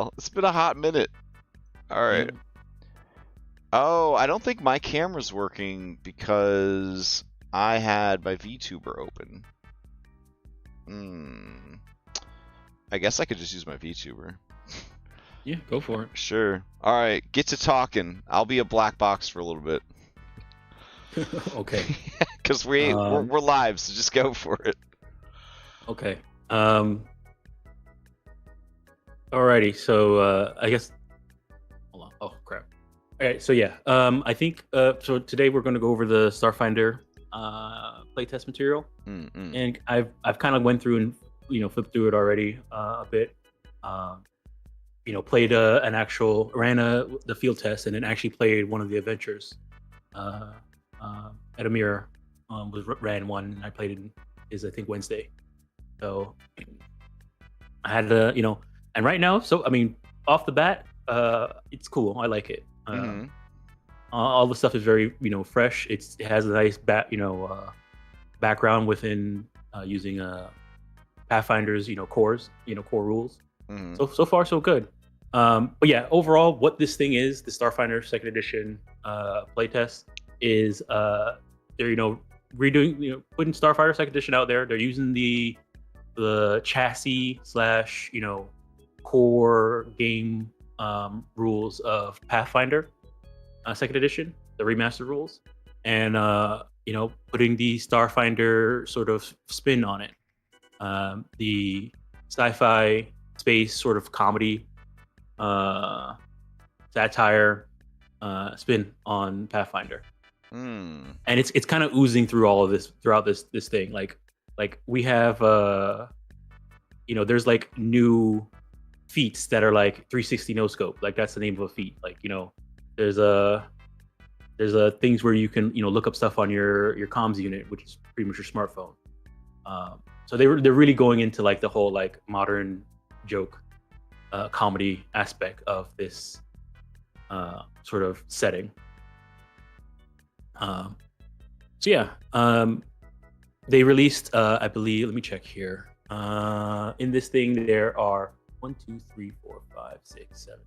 while. It's been a hot minute. All right. Yeah. Oh, I don't think my camera's working because I had my VTuber open. I guess I could just use my VTuber. Yeah, go for it. Sure. All right, get to talking. I'll be a black box for a little bit. Okay. Because we're live, so just go for it. Okay. Alrighty. So I guess. Hold on. Oh crap. All right. So yeah. I think. So today we're going to go over the Starfinder playtest material, and I've kind of went through and flipped through it already a bit. Played ran the field test, and then actually played one of the adventures. At a mirror ran one, and I played it I think Wednesday. So I had to, and right now, so I mean, off the bat, it's cool. I like it. All the stuff is very, fresh. It has a nice background within using Pathfinder's, cores, core rules. So far so good. But yeah, overall, what this thing is, the Starfinder Second Edition playtest is they're redoing, putting Starfinder Second Edition out there. They're using the chassis / core game rules of Pathfinder Second Edition, the remastered rules, and putting the Starfinder sort of spin on it, the sci-fi space sort of comedy satire spin on Pathfinder. And it's kind of oozing through all of this throughout this thing. Like we have there's like new feats that are like 360 no scope. Like that's the name of a feat. Like there's things where you can look up stuff on your comms unit, which is pretty much your smartphone. So they're really going into like the whole like modern joke comedy aspect of this sort of setting. So yeah, they released I believe, let me check here, in this thing there are 1 2 3 4 5 6 7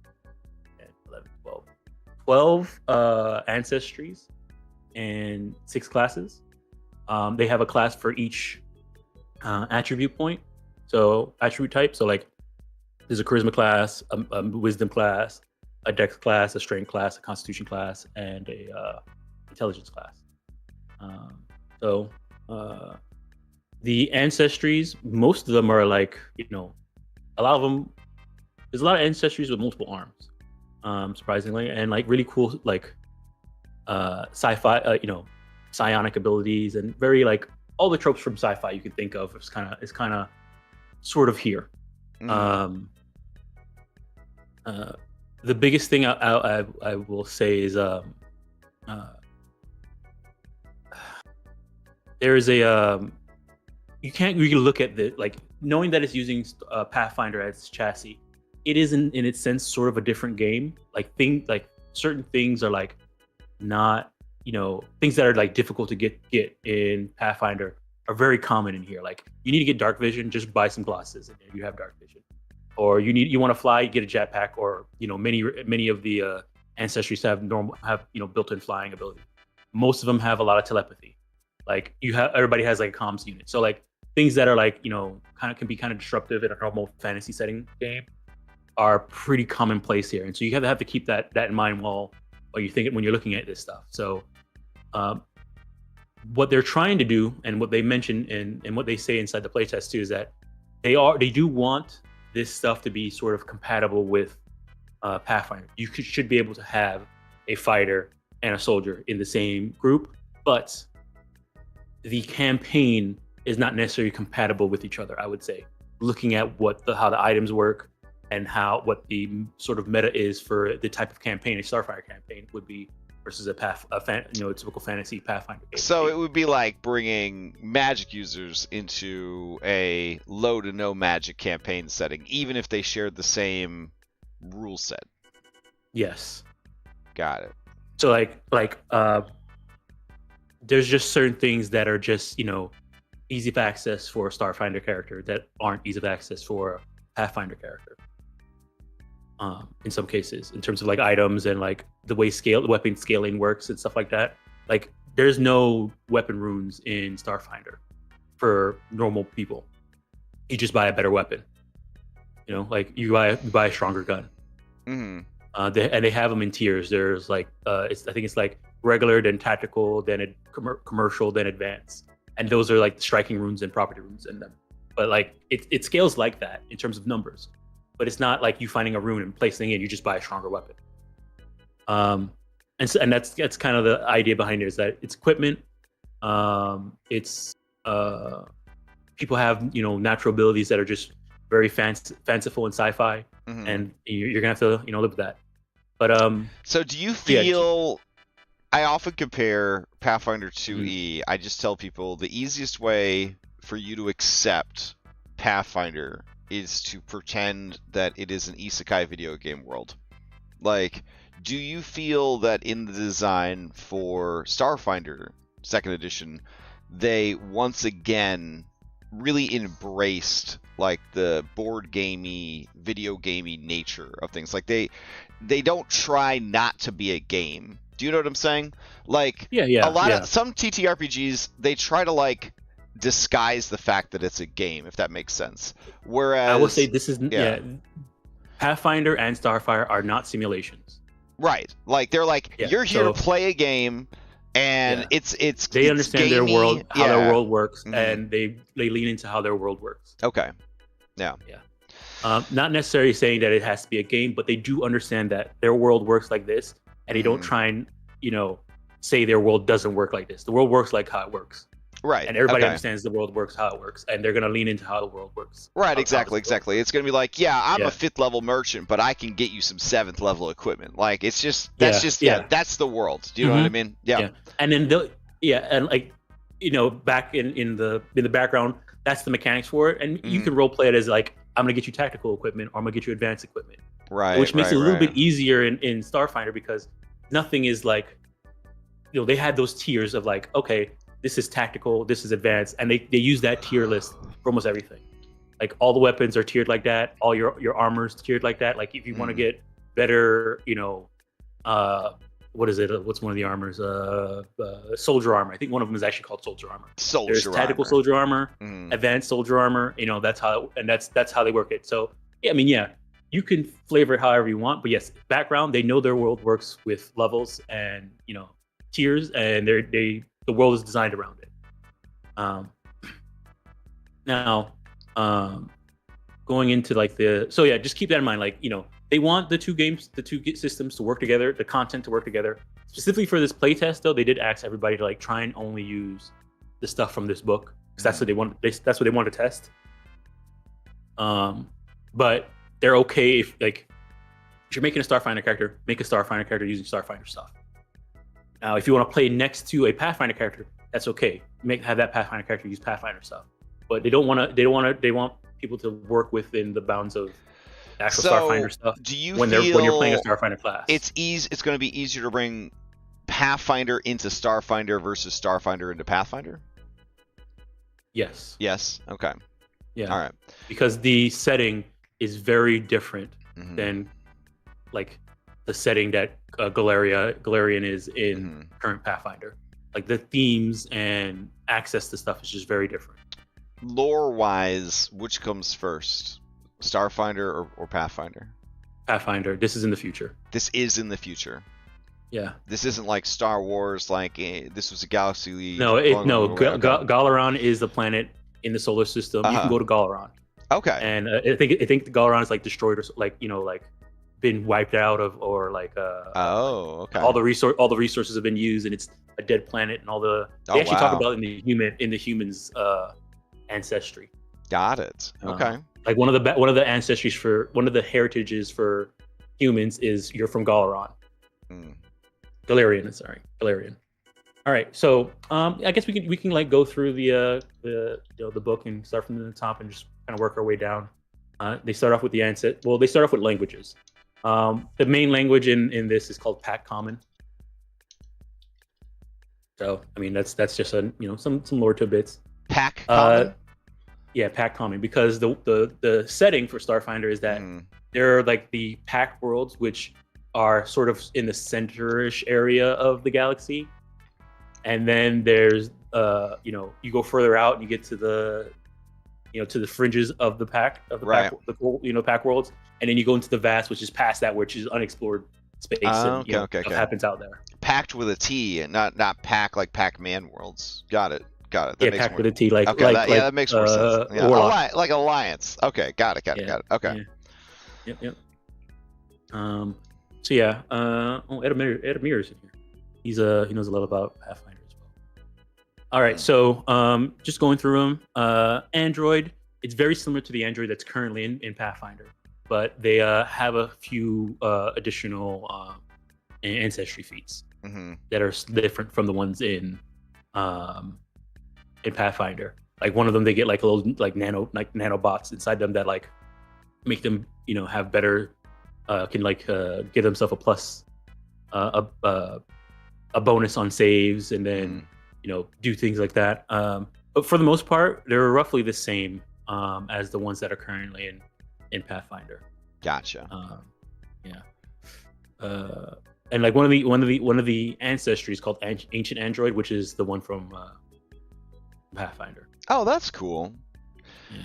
10 11 12 ancestries and 6 classes. They have a class for each attribute point, so attribute type. So like there's a charisma class, a wisdom class, a dex class, a strength class, a constitution class, and a intelligence class. The ancestries, most of them are like, a lot of them, there's a lot of ancestries with multiple arms, surprisingly, and like really cool, like sci-fi, psionic abilities, and very like all the tropes from sci-fi you can think of is kind of sort of here. The biggest thing I will say is there is a you can look at the, like, knowing that it's using Pathfinder as chassis. It is in its sense sort of a different game. Like certain things are like not, things that are like difficult to get in Pathfinder are very common in here. Like you need to get dark vision, just buy some glasses and you have dark vision. Or you want to fly, get a jetpack, or many of the ancestries have built-in flying ability. Most of them have a lot of telepathy. Like everybody has like a comms unit. So like things that are like can be kind of disruptive in a normal fantasy setting game are pretty commonplace here, and so you have to keep that in mind while you think when you're looking at this stuff. So what they're trying to do, and what they mention and what they say inside the playtest too, is that they do want this stuff to be sort of compatible with Pathfinder. You should be able to have a fighter and a soldier in the same group, but the campaign is not necessarily compatible with each other, I would say. Looking at how the items work and what the sort of meta is for the type of campaign a Starfinder campaign would be versus a typical fantasy Pathfinder game. So it would be like bringing magic users into a low to no magic campaign setting, even if they shared the same rule set. Yes. Got it. So like there's just certain things that are just easy of access for a Starfinder character that aren't easy of access for a Pathfinder character. in some cases, in terms of like items and like the way weapon scaling works and stuff like that. Like there's no weapon runes in Starfinder for normal people. You just buy a better weapon. You know, like you buy a stronger gun. They have them in tiers. There's like I think it's like regular, then tactical, then commercial, then advanced, and those are like the striking runes and property runes in them. But like it scales like that in terms of numbers, but it's not like you finding a rune and placing it. You just buy a stronger weapon. And that's kind of the idea behind it, is that it's equipment. It's people have, you know, natural abilities that are just very fanciful and sci-fi, and you're gonna have to, you know, live with that. But so do you feel? I often compare Pathfinder 2E. I just tell people the easiest way for you to accept Pathfinder is to pretend that it is an isekai video game world. Like, do you feel that in the design for Starfinder 2nd edition, they once again really embraced like the board gamey, video gamey nature of things? Like they don't try not to be a game. Do you know what I'm saying? Like a lot of some TTRPGs, they try to like disguise the fact that it's a game, if that makes sense. Whereas I will say this is Pathfinder and Starfire are not simulations. Right. Like they're like, you're here to play a game, and it's they understand gamey, their world, how their world works, and they lean into how their world works. Okay. Yeah. Not necessarily saying that it has to be a game, but they do understand that their world works like this, and they don't try and, you know, say their world doesn't work like this. The world works like how it works. Right. And everybody understands the world works how it works, and they're gonna lean into how the world works. Right, exactly. It's gonna be like, I'm a 5th level merchant, but I can get you some 7th level equipment. Like it's just that's the world. Do you know what I mean? Yeah. And then and like, you know, back in the background, that's the mechanics for it, and you can role play it as like, I'm gonna get you tactical equipment, or I'm gonna get you advanced equipment. Right. Which makes it a little bit easier in Starfinder, because nothing is like, you know, they had those tiers of like, okay, this is tactical, this is advanced, and they use that tier list for almost everything. Like all the weapons are tiered like that, all your armor's tiered like that. Like if you want to get better, you know, what is it? What's one of the armors? Soldier armor. I think one of them is actually called soldier armor. There's tactical soldier armor, advanced soldier armor. You know, that's how they work it. So I mean, you can flavor it however you want, but yes, background, they know their world works with levels and, you know, tiers, and the world is designed around it. Now, going into like just keep that in mind. Like, you know, they want the two systems to work together, the content to work together. Specifically for this playtest, though, they did ask everybody to like try and only use the stuff from this book, because that's what they want. That's what they want to test. But they're okay if you're making a Starfinder character, make a Starfinder character using Starfinder stuff. Now, if you want to play next to a Pathfinder character, that's okay. Have that Pathfinder character use Pathfinder stuff. But they want people to work within the bounds of the actual Starfinder stuff. Do you when you're playing a Starfinder class? It's going to be easier to bring Pathfinder into Starfinder versus Starfinder into Pathfinder? Yes. Yes. Okay. Yeah. All right. Because the setting is very different than like the setting that Galarian is in current Pathfinder. Like the themes and access to stuff is just very different. Lore-wise, which comes first, Starfinder or Pathfinder? Pathfinder. This is in the future. This is in the future. Yeah. This isn't like Star Wars. Like this was a galaxy. No, Galaran is the planet in the solar system. You can go to Galaran. Okay. And I think the Galaran is like destroyed, or like, you know, like been wiped out of, or like okay. All the resources have been used, and it's a dead planet, and they actually talk about in the humans ancestry. Got it. Okay. Like one of the ancestries for one of the heritages for humans is you're from Galaran. Galarian. All right, so I guess we can like go through the book and start from the top and just kind of work our way down. They start off with they start off with languages. The main language in this is called Pack Common. So I mean that's just some lore to bits. Pack Common. Yeah, pack calming, because the setting for Starfinder is that there are like the pack worlds, which are sort of in the center-ish area of the galaxy, and then there's you go further out and you get to the to the fringes of the pack Right. pack worlds, and then you go into the vast, which is past that, which is unexplored space. And, Okay. happens out there. Packed with a T, and not pack like Pac-Man worlds. Got it. That Yeah, makes packed more... with a T, like Okay, that makes more sense. Yeah. Like Alliance. Okay, got it. Okay. Yep. So yeah. Edamir is in here. He knows a lot about Pathfinder as well. All right, so just going through them. Android, it's very similar to the Android that's currently in Pathfinder, but they have a few additional ancestry feats that are different from the ones in Pathfinder. Like one of them, they get like little nanobots inside them that like make them have better can give themselves a plus a bonus on saves, and then do things like that. But for the most part, they're roughly the same as the ones that are currently in Pathfinder. Gotcha. And like one of the ancestries is called Ancient Android, which is the one from Pathfinder. Oh, that's cool. Yeah.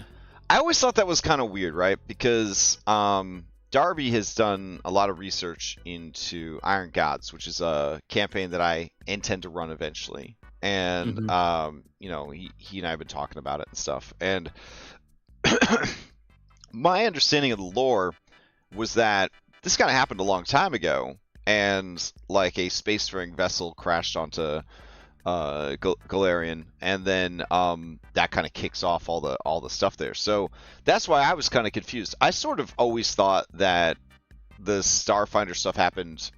I always thought that was kind of weird, right? Because Darby has done a lot of research into Iron Gods, which is a campaign that I intend to run eventually. And he and I have been talking about it and stuff. And my understanding of the lore was that this kind of happened a long time ago, and like a spacefaring vessel crashed onto Salarian, and then that kind of kicks off all the stuff there. So that's why I was kind of confused. I sort of always thought that the Starfinder stuff happened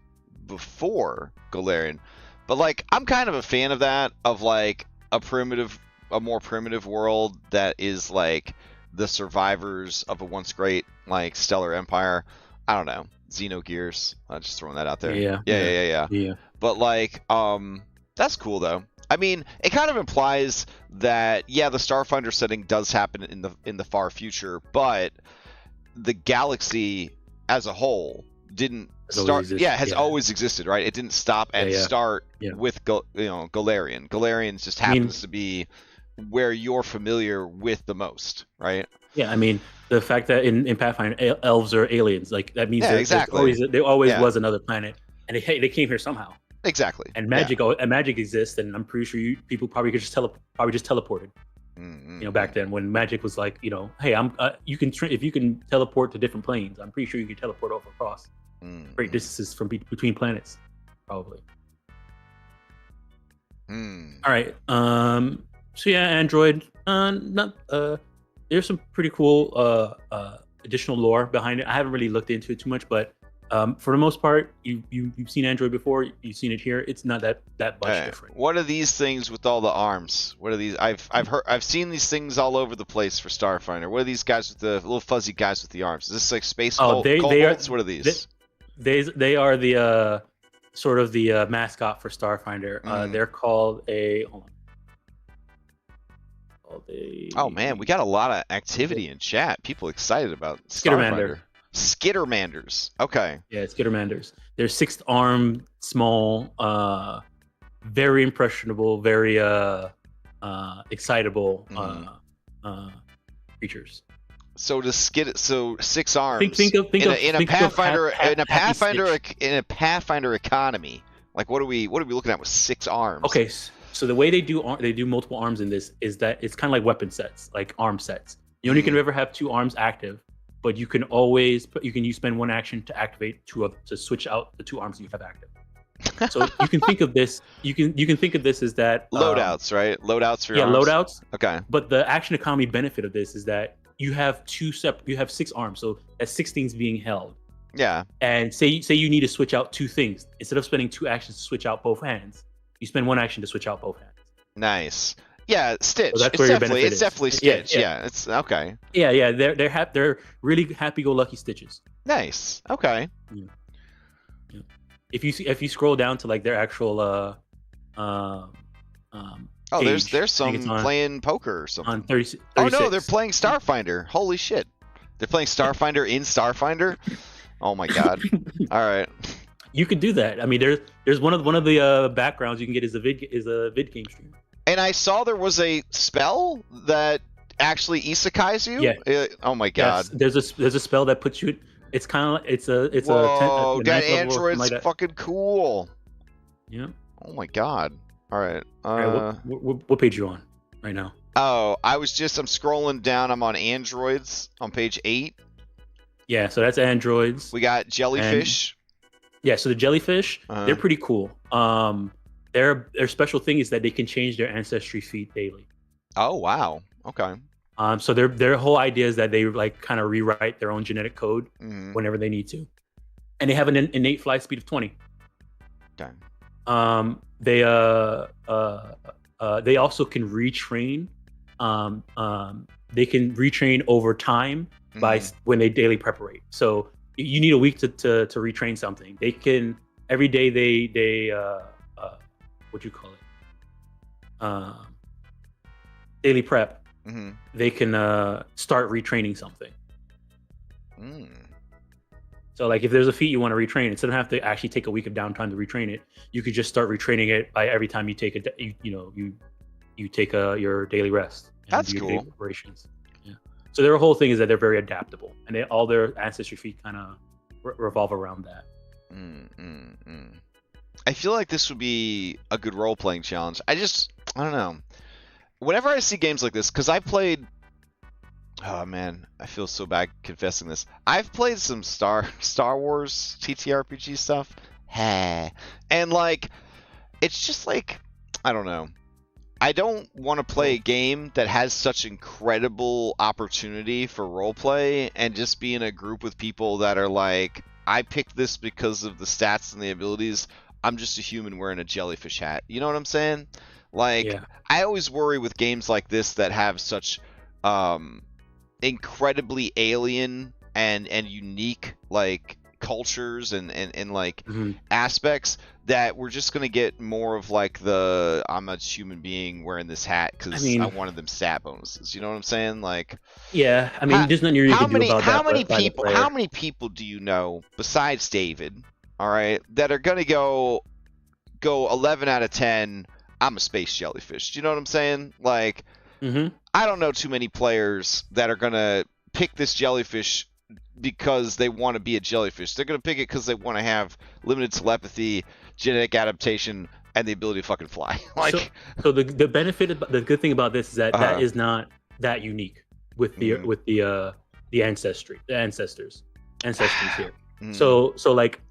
before Salarian, but like I'm kind of a fan of that, of like a more primitive world that is like the survivors of a once great like stellar empire. I don't know, Xenogears. I'm just throwing that out there. Yeah. But like that's cool though. I mean, it kind of implies that the Starfinder setting does happen in the far future, but the galaxy as a whole didn't start. Has always existed, right? It didn't stop and start with Salarian. Salarian just happens to be where you're familiar with the most, right? Yeah, I mean, the fact that in Pathfinder elves are aliens, like that means there always was another planet, and they came here somehow. Exactly. And magic exists, and I'm pretty sure people probably could just teleported. Back then when magic was like, hey, you can if you can teleport to different planes, I'm pretty sure you can teleport over across great distances from between planets, probably. All right. So yeah, Android. There's some pretty cool additional lore behind it. I haven't really looked into it too much, but for the most part, you've seen Android before. You've seen it here. It's not that much different. What are these things with all the arms? What are these? I've seen these things all over the place for Starfinder. What are these guys with the little fuzzy guys with the arms? Is this like space kobolds? What are these? They are the sort of the mascot for Starfinder. They're called a. Hold on. Oh man, we got a lot of activity in chat. People excited about Starfinder. Skittermanders. Okay. Yeah, Skittermanders. They're six-armed, small, very impressionable, very excitable creatures. So six arms. Think of a Pathfinder economy. Like what are we looking at with six arms? Okay, so the way they do multiple arms in this is that it's kind of like weapon sets, like arm sets. You only can ever have two arms active, but you can always spend one action to activate to switch out the two arms you have active. So you can think of this. You can think of this as that loadouts, right? Loadouts for your arms? Loadouts. Okay. But the action economy benefit of this is that you have you have six arms, so that's six things being held. Yeah. And say you need to switch out two things. Instead of spending two actions to switch out both hands, you spend one action to switch out both hands. Nice. Yeah, Stitch. So that's where your benefit is. It's definitely Stitch. Yeah, it's okay. Yeah. They're really happy-go-lucky Stitches. Nice. Okay. Yeah. If you scroll down to like their actual oh Oh, Cage. there's I think it's some playing poker or something. on 36. Oh no, they're playing Starfinder. Holy shit. They're playing Starfinder in Starfinder? Oh my god. All right. You could do that. I mean, there's one of the backgrounds you can get is a vid game stream. And I saw there was a spell that actually isekais you. Yeah. Oh my god. Yes, there's a spell that puts you. It's kind of it's a Whoa, a that ninth level or android's something like that. fucking cool. Yeah. Oh my god. All right. All right, what page are you on right now? Oh, I'm scrolling down. I'm on androids on page 8. Yeah, so that's androids. We got jellyfish. Yeah, so the jellyfish, they're pretty cool. Their special thing is that they can change their ancestry feat daily. Oh wow. Okay. So their whole idea is that they like kind of rewrite their own genetic code whenever they need to, and they have an innate flight speed of 20. Okay. They also can retrain. They can retrain over time by when they daily preparate. So you need a week to retrain something. They can every day they what do you call it? Daily prep. They can start retraining something. So like if there's a feat you want to retrain, instead of have to actually take a week of downtime to retrain it, you could just start retraining it by every time you take you take your daily rest. That's your cool. daily preparations. Yeah. So their whole thing is that they're very adaptable, and all their ancestry feat kind of revolve around that. I feel like this would be a good role-playing challenge. I don't know. Whenever I see games like this, because I played... Oh man, I feel so bad confessing this. I've played some Star Wars TTRPG stuff. And like, it's just like, I don't know. I don't want to play a game that has such incredible opportunity for roleplay and just be in a group with people that are like, I picked this because of the stats and the abilities. I'm just a human wearing a jellyfish hat. You know what I'm saying? Like, yeah. I always worry with games like this that have such incredibly alien and unique like cultures and like aspects that we're just gonna get more of like the I'm a human being wearing this hat because I wanted them stat bonuses. You know what I'm saying? Like, yeah, I mean, there's nothing you can do about that. How many people do you know besides David? All right, that are gonna go 11 out of 10. I'm a space jellyfish. Do you know what I'm saying? Like, I don't know too many players that are gonna pick this jellyfish because they want to be a jellyfish. They're gonna pick it because they want to have limited telepathy, genetic adaptation, and the ability to fucking fly. Like, so the benefit, the good thing about this is that that is not that unique with the ancestors here. So like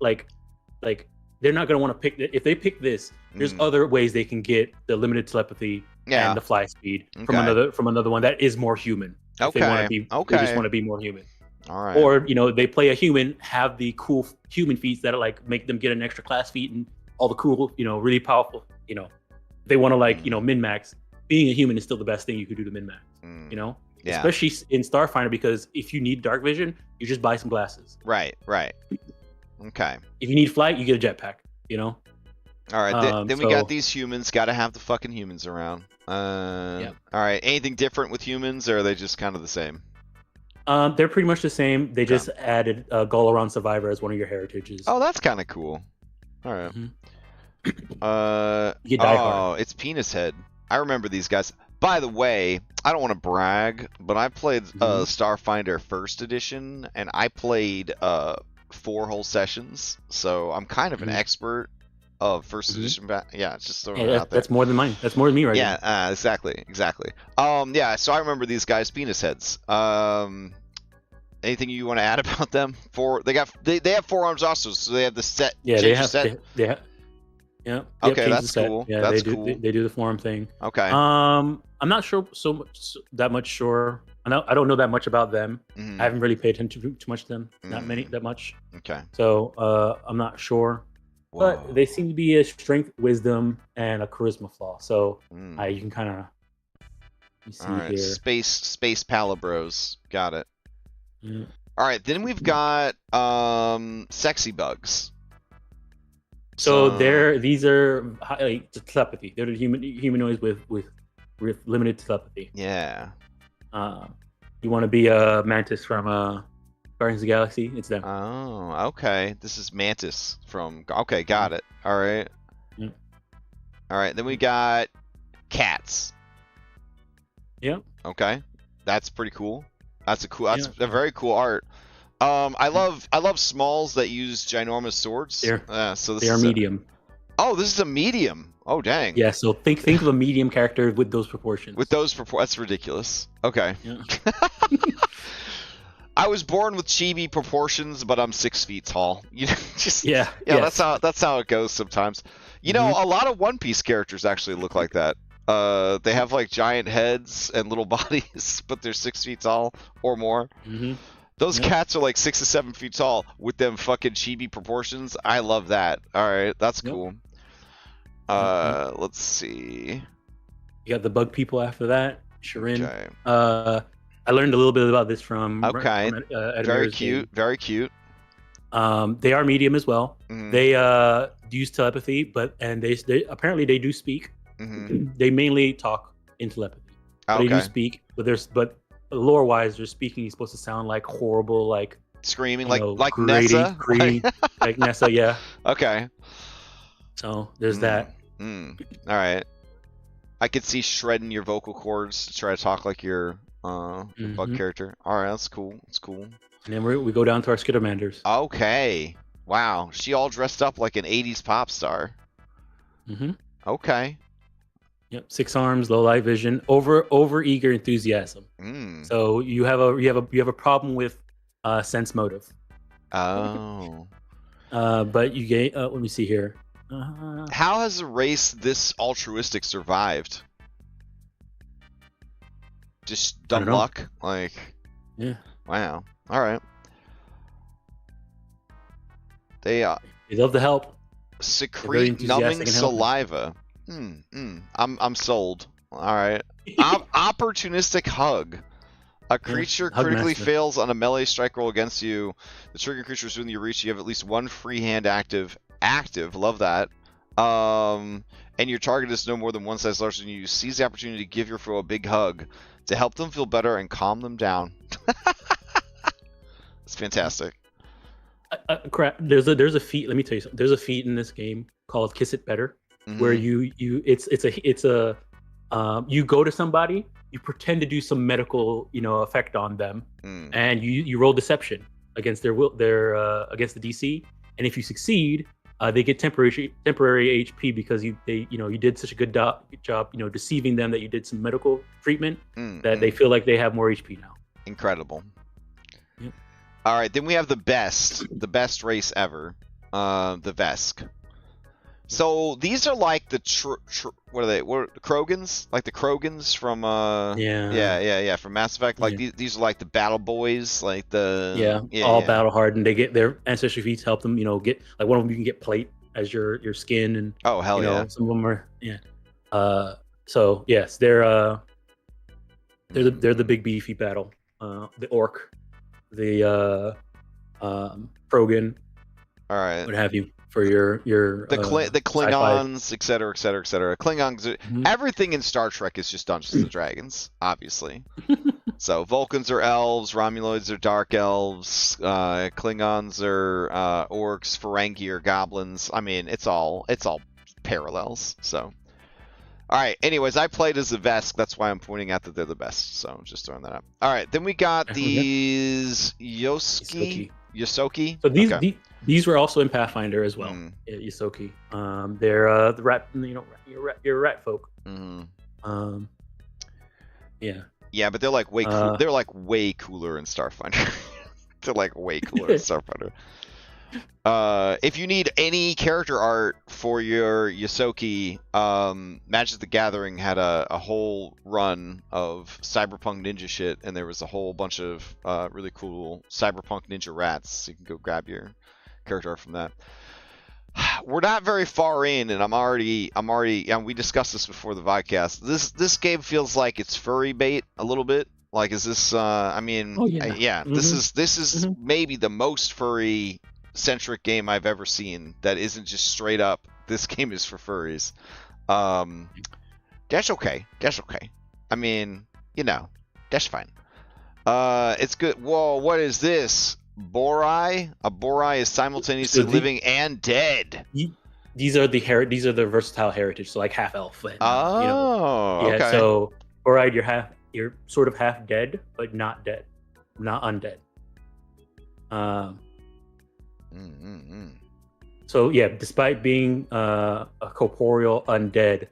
they're not gonna want to pick if they pick this. There's other ways they can get the limited telepathy and the fly speed from another one that is more human. If they want to be, they just want to be more human. All right. Or they play a human, have the cool human feats that like make them get an extra class feat and all the cool, really powerful. They want to min max. Being a human is still the best thing you could do to min max. Yeah. Especially in Starfinder, because if you need dark vision, you just buy some glasses. Right. Okay. If you need flight, you get a jetpack. All right. Then we got these humans. Got to have the fucking humans around. All right. Anything different with humans, or are they just kind of the same? They're pretty much the same. They just added Galaron Survivor as one of your heritages. Oh, that's kind of cool. All right. It's Penis Head. I remember these guys. By the way, I don't want to brag, but I played Starfinder First Edition, and I played 4 whole sessions, so I'm kind of an expert of First Edition. Yeah, it's just throwing it out there. That's more than mine. That's more than me right now. Yeah, exactly. Yeah, so I remember these guys, Penis Heads. Anything you want to add about them? They have forearms also, so they have the set. Yeah, they have set. Yeah. Okay, that's cool. Yeah, that's cool. They do the forearm thing. Okay. I'm not sure that much sure. I don't know that much about them. I haven't really paid attention too much to them. Not that much. Okay. So I'm not sure. Whoa. But they seem to be a strength, wisdom, and a charisma flaw. So you can kind of see here. Space Palabros. Got it. Yeah. All right, then we've got sexy bugs. So these are like telepathy. They're the humanoids with limited telepathy. Yeah. You want to be a Mantis from Guardians of the Galaxy? It's them. Oh, okay. This is Mantis from. Okay, got it. All right. Yeah. All right. Then we got cats. Yeah. Okay, that's pretty cool. That's a very cool art. I love smalls that use ginormous swords. They are medium. Oh, this is a medium. Oh, dang. Yeah. So think of a medium character with those proportions. That's ridiculous. Okay. Yeah. I was born with chibi proportions, but I'm 6 feet tall. You know, yes. That's how it goes sometimes. You know, a lot of One Piece characters actually look like that. They have like giant heads and little bodies, but they're 6 feet tall or more. Those cats are like 6 to 7 feet tall with them fucking chibi proportions. I love that. All right, that's cool. Let's see. You got the bug people after that. Shirin. Okay. I learned a little bit about this from. Okay. Very cute. Game. Very cute. They are medium as well. They use telepathy, and they apparently they do speak. They mainly talk in telepathy. They do speak, but lore wise, their speaking is supposed to sound like horrible, like screaming, like Nessa, like Nessa. Yeah. Okay. So there's that. All right. I could see shredding your vocal cords to try to talk like your bug character. All right, that's cool. That's cool. And then we go down to our Skittermanders. Okay. Wow. She all dressed up like an 80s pop star. Okay. Yep, 6 arms, low light vision, over eager enthusiasm. So you have a problem with sense motive. Oh. But you get. Let me see here. How has a race this altruistic survived? Just dumb luck, like. Yeah. Wow. All right. They love to help. Secrete numbing saliva. I'm sold. All right. Opportunistic hug. A creature critically fails on a melee strike roll against you. The trigger creature is within your reach. You have at least one free hand active. Love that. And your target is no more than one size larger than you. Seize the opportunity to give your foe a big hug to help them feel better and calm them down. It's fantastic. There's a feat. Let me tell you something. There's a feat in this game called Kiss It Better, where you go to somebody, you pretend to do some medical effect on them, and you roll deception against against the DC, and if you succeed, they get temporary HP because you did such a good job deceiving them that you did some medical treatment that they feel like they have more HP now. Incredible. Yep. All right, then we have the best race ever, the Vesque. So these are like the what are they? What Krogans? Like the Krogans from from Mass Effect. Like these are like the battle boys, like the battle hardened. They get their ancestry feats help them. Get like one of them you can get plate as your skin and some of them are so yes they're the big beefy battle. The orc, the Krogan, all right, what have you. For your the Klingons, et cetera, et cetera, et cetera. Klingons, everything in Star Trek is just Dungeons and Dragons, obviously. So Vulcans are elves, Romuloids are dark elves, Klingons are orcs, Ferengi are goblins. I mean, it's all parallels. So, all right. Anyways, I played as a Vesque. That's why I'm pointing out that they're the best. So I'm just throwing that up. All right. Then we got these Yosoki. So these were also in Pathfinder as well. Yosoki. They're the rat. Your rat folk. Yeah, but they're like way cool. They're like way cooler in Starfinder. They're like way cooler in Starfinder. If you need any character art for your Yosoki, Magic the Gathering had a whole run of cyberpunk ninja shit, and there was a whole bunch of really cool cyberpunk ninja rats. So you can go grab your character art from that. We're not very far in, and I'm already. And we discussed this before the VODCAST. This game feels like it's furry bait a little bit. Like, is this? This is maybe the most furry centric game I've ever seen that isn't just straight up this game is for furries. That's okay. That's okay. I mean, that's fine. It's good. Whoa, what is this? Borai? A Borai is simultaneously living and dead. These are the versatile heritage, so like half elf. And, okay. Yeah, so Borai, you're sort of half dead, but not dead, not undead. So yeah, despite being a corporeal undead,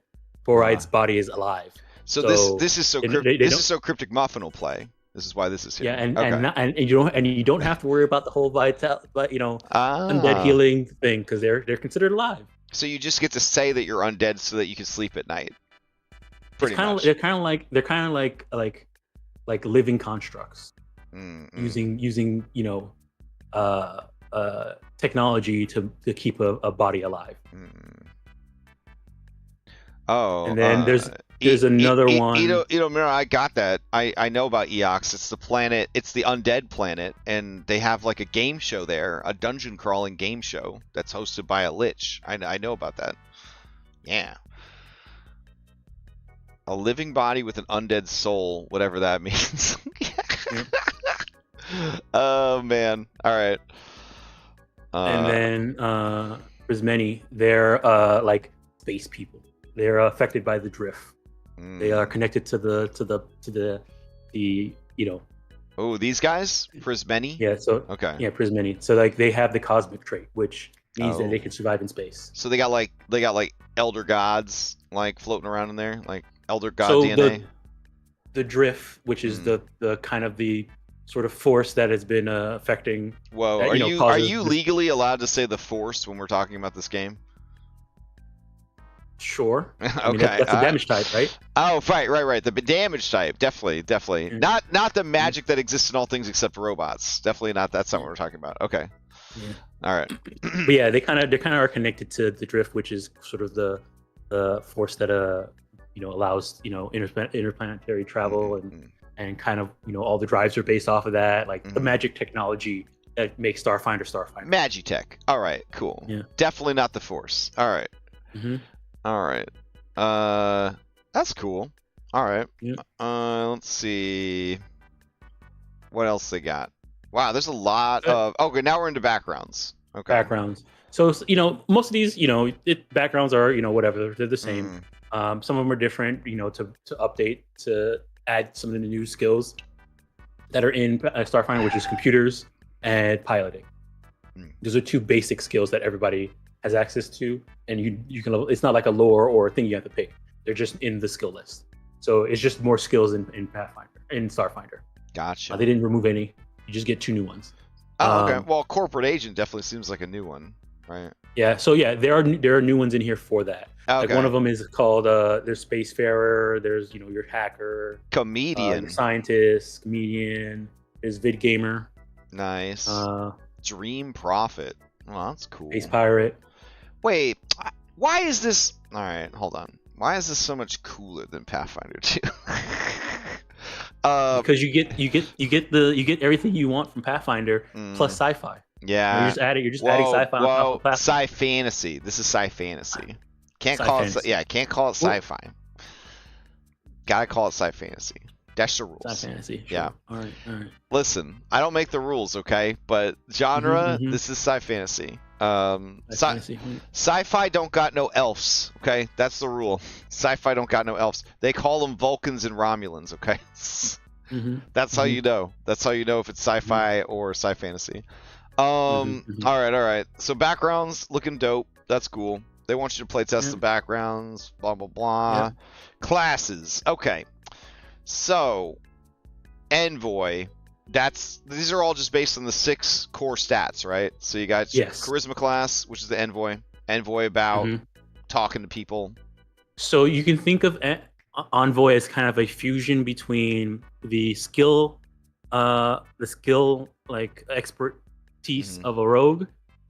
Borai's body is alive. So this is so cryptic Muffin will play. This is why this is here. Yeah, and you don't have to worry about the whole undead healing thing because they're considered alive. So you just get to say that you're undead so that you can sleep at night. Pretty much. They're kind of like living constructs, using technology to keep a body alive. Oh, and then there's another one. Mira, I got that. I know about Eox. It's the planet. It's the undead planet, and they have like a game show there, a dungeon crawling game show that's hosted by a lich. I know about that. Yeah. A living body with an undead soul, whatever that means. Oh man. All right. And then Prismeni, they're like space people. They're affected by the drift. They are connected to the Oh, these guys, Prismeni. Yeah. So okay. Yeah, Prismeni. So like they have the cosmic trait, which means that they can survive in space. So they got like elder gods like floating around in there, like elder god DNA. The drift, which is the kind of the sort of force that has been affecting. Whoa, that, are you legally allowed to say the force when we're talking about this game? Sure. Okay. I mean, that's a damage type, right? Oh, right. The damage type, definitely. Mm-hmm. Not the magic that exists in all things except robots. Definitely not. That's not what we're talking about. Okay. Yeah. All right. But yeah, they kind of are connected to the drift, which is sort of the force that allows interplanetary travel and kind of all the drives are based off of that, like the magic technology that makes Starfinder. Magitech. All right. Cool. Yeah. Definitely not the force. All right. Mm-hmm. All right. That's cool. All right. Yeah. Let's see. What else they got? Wow, there's a lot of. Okay, now we're into backgrounds. Okay. Backgrounds. So most of these backgrounds are whatever, they're the same. Some of them are different. To update, to add some of the new skills that are in Starfinder, which is computers and piloting. Those are two basic skills that everybody has access to, and you can. It's not like a lore or a thing you have to pick. They're just in the skill list. So it's just more skills in Starfinder. Gotcha. They didn't remove any. You just get 2 new ones. Oh, okay. Well, corporate agent definitely seems like a new one, right? Yeah. So yeah, there are new ones in here for that. Okay. Like one of them is called there's Spacefarer. There's your hacker, comedian, scientist, comedian. There's vid gamer. Nice. Dream prophet. Oh, that's cool. Space pirate. Wait, why is this? All right, hold on. Why is this so much cooler than Pathfinder 2? Because you get everything you want from Pathfinder plus sci-fi. Yeah. You're just adding sci-fi on top of Pathfinder. Sci-fantasy. This is sci-fantasy. Can't call it sci-fi. Gotta call it sci-fantasy. That's the rules. Sci-fantasy. Sure. Yeah. All right. Listen, I don't make the rules, okay? But genre, this is sci-fantasy. Sci-fi don't got no elves, okay? That's the rule. Sci-fi don't got no elves. They call them Vulcans and Romulans, okay? That's how you know. That's how you know if it's sci-fi or sci-fantasy. All right. So backgrounds looking dope. That's cool. They want you to play test the backgrounds, blah blah blah. Yeah. Classes. Okay. So Envoy, these are all just based on the 6 core stats, right? So you got charisma class, which is the envoy about talking to people. So you can think of Envoy as kind of a fusion between the skill like expertise of a rogue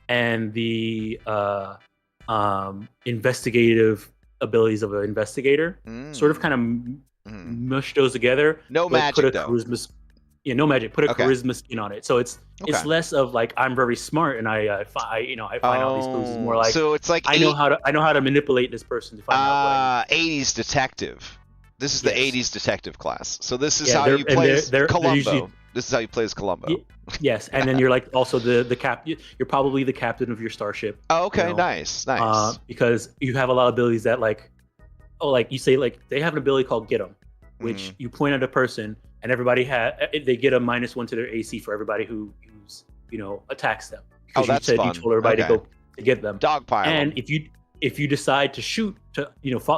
and the investigative abilities of an investigator. Sort of kind of mush those together. No magic though. no magic. Put a Okay. charisma skin on it. So it's less of like I'm very smart and I find out these clues. It's more like so it's like I know how to manipulate this person to find out what I need. 80s detective. This is the 80s detective class. So this is Yeah, how you play as they're Columbo. usually- This is how you play as Columbo. Yes, and then you're like also the cap. You're probably the captain of your starship. Oh, okay, nice. Because you have a lot of abilities that like you say like they have an ability called Get 'em, which you point at a person and everybody they get a -1 to their AC for everybody who's attacks them. Oh, that's fun. You told everybody to go to get them. Dogpile. And if you decide to shoot to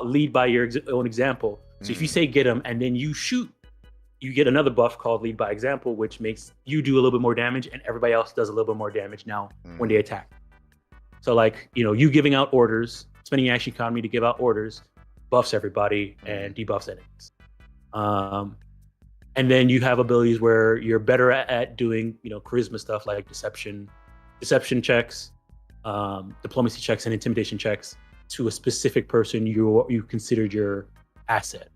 lead by your own example. So if you say get 'em and then you shoot, you get another buff called lead by example, which makes you do a little bit more damage and everybody else does a little bit more damage now when they attack. So like, you giving out orders, spending your action economy to give out orders, buffs everybody and debuffs enemies. And then you have abilities where you're better at doing, charisma stuff like deception checks, diplomacy checks, and intimidation checks to a specific person you considered your asset.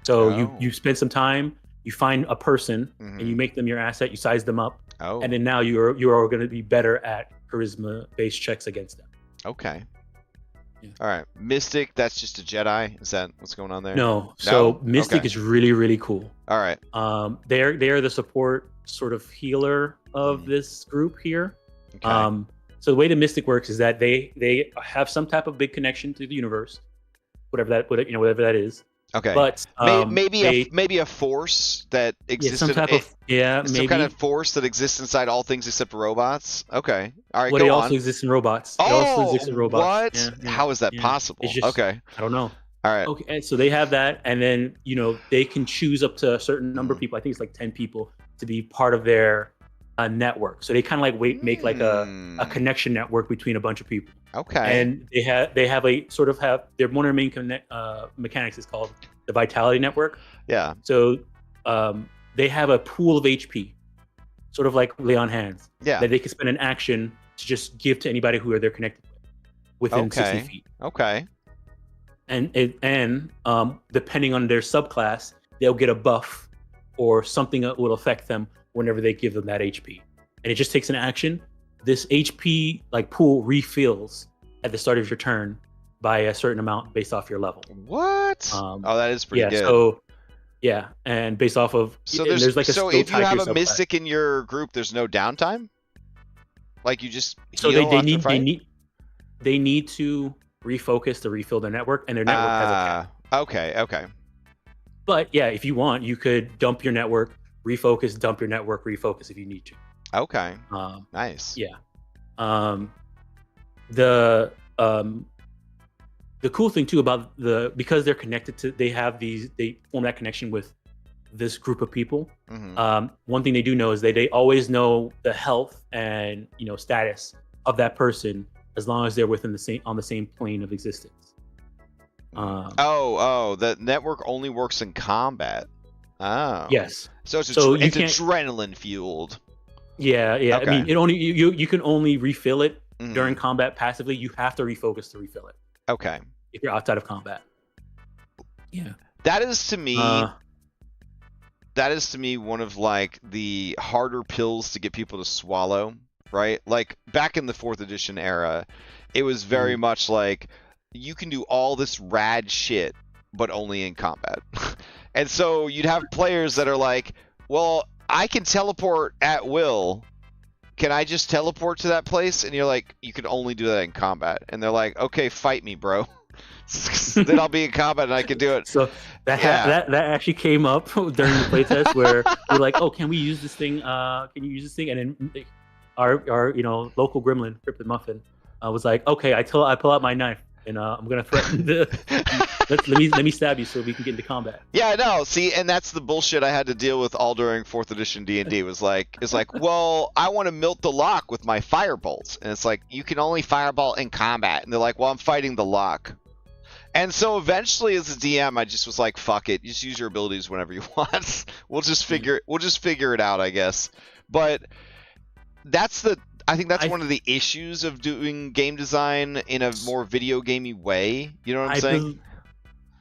So you spend some time, you find a person and you make them your asset, you size them up, and then now you're going to be better at charisma-based checks against them. Okay. Yeah. All right. Mystic, that's just a Jedi? Is that what's going on there? No. So Mystic is really, really cool. All right. They're the support sort of healer of this group here. Okay. So the way the Mystic works is that they have some type of big connection to the universe, whatever that is. Okay. But maybe a force that exists. Some kind of force that exists inside all things except robots. Okay. All right. Well, it also exists in robots. What? Yeah. How is that possible? Okay. I don't know. All right. Okay. And so they have that, and then they can choose up to a certain number of people. I think it's like 10 people to be part of their network. So they kind of like make like a connection network between a bunch of people. Okay. And they have their one of their main mechanics is called the Vitality Network. Yeah. So they have a pool of HP, sort of like Lay on Hands. Yeah. That they can spend an action to just give to anybody who they're connected with within 60 feet. Okay. And depending on their subclass, they'll get a buff or something that will affect them whenever they give them that HP. And it just takes an action. This HP pool refills at the start of your turn by a certain amount based off your level. What? That is pretty good. So and based off of there's like a so if you have a Mystic in your group, there's no downtime. Like you just they need to refocus to refill their network, and their network has a cap. Okay. But yeah, if you want, you could dump your network, refocus, dump your network, refocus if you need to. Okay. Nice. Yeah. The cool thing too about because they're connected to, they form that connection with this group of people. One thing they do know is they always know the health and status of that person as long as they're on the same plane of existence. The network only works in combat. Oh. Yes. So it's adrenaline fueled. Yeah. Okay. I mean, it only you can only refill it during combat passively. You have to refocus to refill it. Okay. If you're outside of combat. Yeah. That is to me one of the harder pills to get people to swallow, right? Like back in the 4th edition era, it was very much like you can do all this rad shit but only in combat. And so you'd have players that are like, well, I can teleport at will. Can I just teleport to that place? And you're like, you can only do that in combat. And they're like, okay, fight me, bro. Then I'll be in combat and I can do it. So that actually came up during the playtest where we're like, oh, can we use this thing? Can you use this thing? And then our local gremlin, Cryptid Muffin, was like, okay, I pull out my knife and I'm gonna threaten let me stab you so we can get into combat. Yeah, no, see, and that's the bullshit I had to deal with all during 4th edition D&D. It's like, well, I want to melt the lock with my firebolts, and it's like you can only firebolt in combat, and they're like, well, I'm fighting the lock. And so eventually, as a DM, I just was like, fuck it, just use your abilities whenever you want. We'll just figure it out, I guess. But I think that's one of the issues of doing game design in a more video gamey way. You know what I'm saying?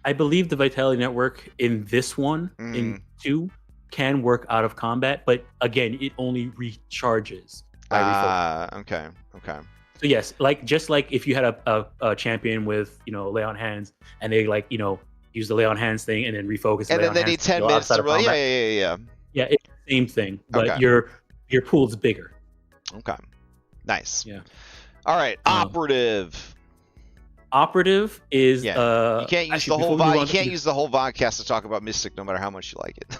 I believe the Vitality Network in this one, in 2, can work out of combat, but again, it only recharges by refocusing. Okay. So yes, just like if you had a champion with lay on hands, and they use the lay on hands thing and then refocus, and then they need 10 minutes to roll. Yeah. Yeah, it's the same thing, but Okay. your pool's bigger. Okay, nice. Yeah. All right, operative. Operative is you can't use the whole use the whole VODCAST to talk about Mystic, no matter how much you like it.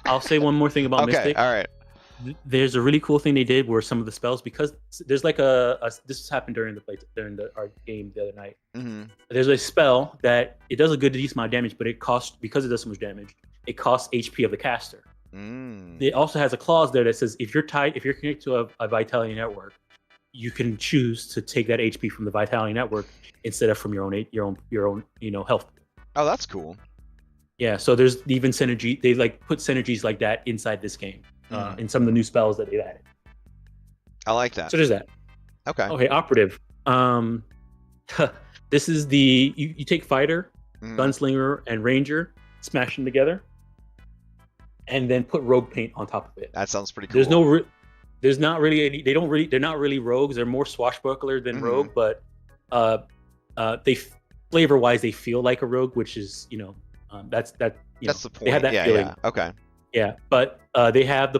I'll say one more thing about Mystic. All right. There's a really cool thing they did where some of the spells, because there's like this happened during our game the other night. Mm-hmm. There's a spell that it does a good decent amount of damage, but because it does so much damage, it costs HP of the caster. It also has a clause there that says if you're connected to a Vitality network, you can choose to take that HP from the Vitality network instead of from your own health. Oh, that's cool. Yeah, so there's even synergy. They put synergies like that inside this game in some of the new spells that they've added. I like that. So there's that. Okay, operative. This is you take fighter, gunslinger, and ranger, smash them together, and then put rogue paint on top of it. That sounds pretty cool. There's not really any. They're not really rogues. They're more swashbuckler than rogue, but they flavor-wise they feel like a rogue, which is that's the point. They have that feeling. Yeah. Okay. Yeah, but they have the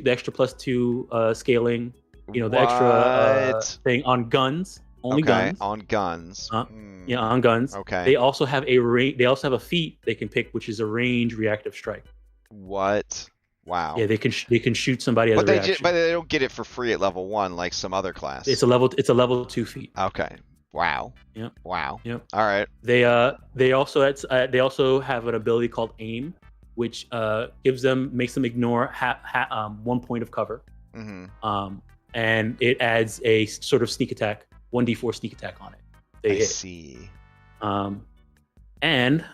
extra +2 scaling. The extra thing on guns. Only guns. On guns. Yeah, on guns. Okay. They also have a feat they can pick, which is a range reactive strike. What? Wow. Yeah, they can shoot somebody as a reaction. But they don't get it for free at level 1 like some other class. It's a level 2 feat. Okay. Wow. Yep. Wow. Yep. All right. They also have an ability called aim, which makes them ignore 1 point of cover. Mm-hmm. And it adds a sort of sneak attack, 1d4 sneak attack on it. I see. And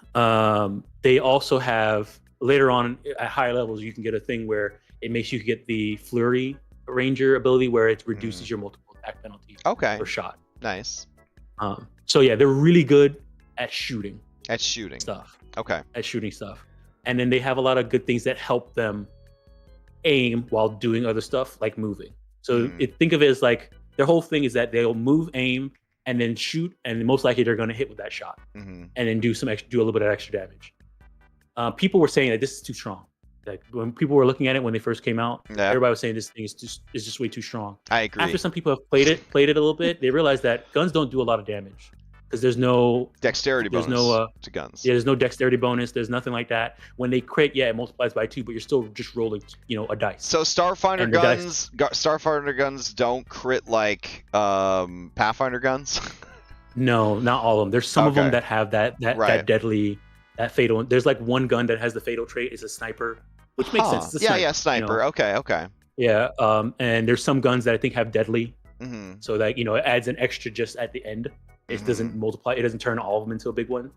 they also have, later on at higher levels, you can get a thing where it makes you get the flurry ranger ability, where it reduces your multiple attack penalty per shot. Nice. So yeah, they're really good at shooting. Stuff. Okay. At shooting stuff. And then they have a lot of good things that help them aim while doing other stuff, like moving. So think of it as like their whole thing is that they'll move, aim, and then shoot, and most likely they're going to hit with that shot, and then do a little bit of extra damage. People were saying that this is too strong. Like when people were looking at it when they first came out, everybody was saying this thing is just way too strong. I agree. After some people have played it a little bit, they realized that guns don't do a lot of damage because there's no dexterity bonus to guns. Yeah, there's no dexterity bonus. There's nothing like that. When they crit, it multiplies by 2, but you're still just rolling, a dice. So Starfinder guns don't crit like Pathfinder guns. No, not all of them. There's some of them that have that deadly, that fatal. There's like one gun that has the fatal trait. It's a sniper, which makes sense. It's a sniper, sniper. Okay. Yeah, and there's some guns that I think have deadly. So that it adds an extra just at the end. It doesn't multiply. It doesn't turn all of them into a big one.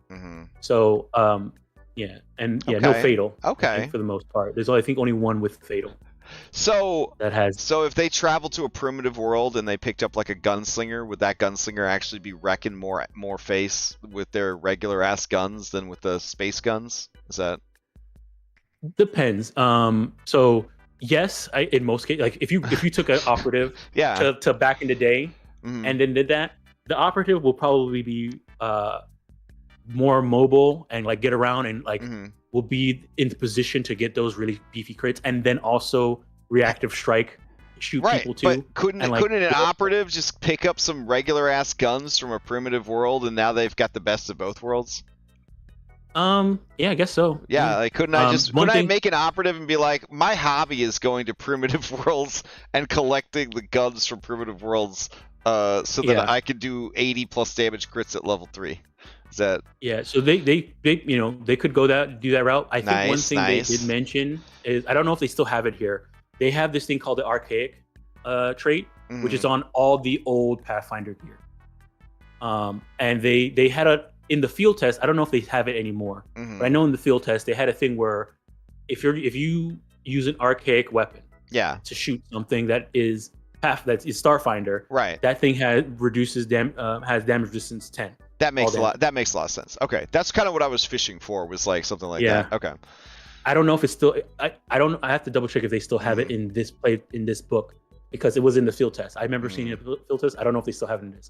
So no fatal. Okay. For the most part, there's only one with fatal. So if they travel to a primitive world and they picked up like a gunslinger, would that gunslinger actually be wrecking more face with their regular ass guns than with the space guns? Is that depends? So yes, in most cases, like if you took an operative to back in the day and then did that, the operative will probably be more mobile and like get around and like will be in the position to get those really beefy crits, and then also reactive strike, shoot people too. But couldn't an operative just pick up some regular ass guns from a primitive world and now they've got the best of both worlds? Yeah, I guess so. Yeah, like couldn't I make an operative and be like, my hobby is going to primitive worlds and collecting the guns from primitive worlds so that I could do 80 plus damage crits at level 3. Is that so they could do that route. I think one thing they did mention is, I don't know if they still have it here, they have this thing called the archaic trait, which is on all the old Pathfinder gear. And they had in the field test, I don't know if they have it anymore, but I know in the field test they had a thing where if you use an archaic weapon to shoot something that is Starfinder, that thing has damage resistance 10. That makes a lot of sense. Okay, that's kind of what I was fishing for, was like something like that. Okay. I don't know if it's still. I don't. I have to double check if they still have it in this book, because it was in the field test. I remember seeing it in the field test. I don't know if they still have it in this.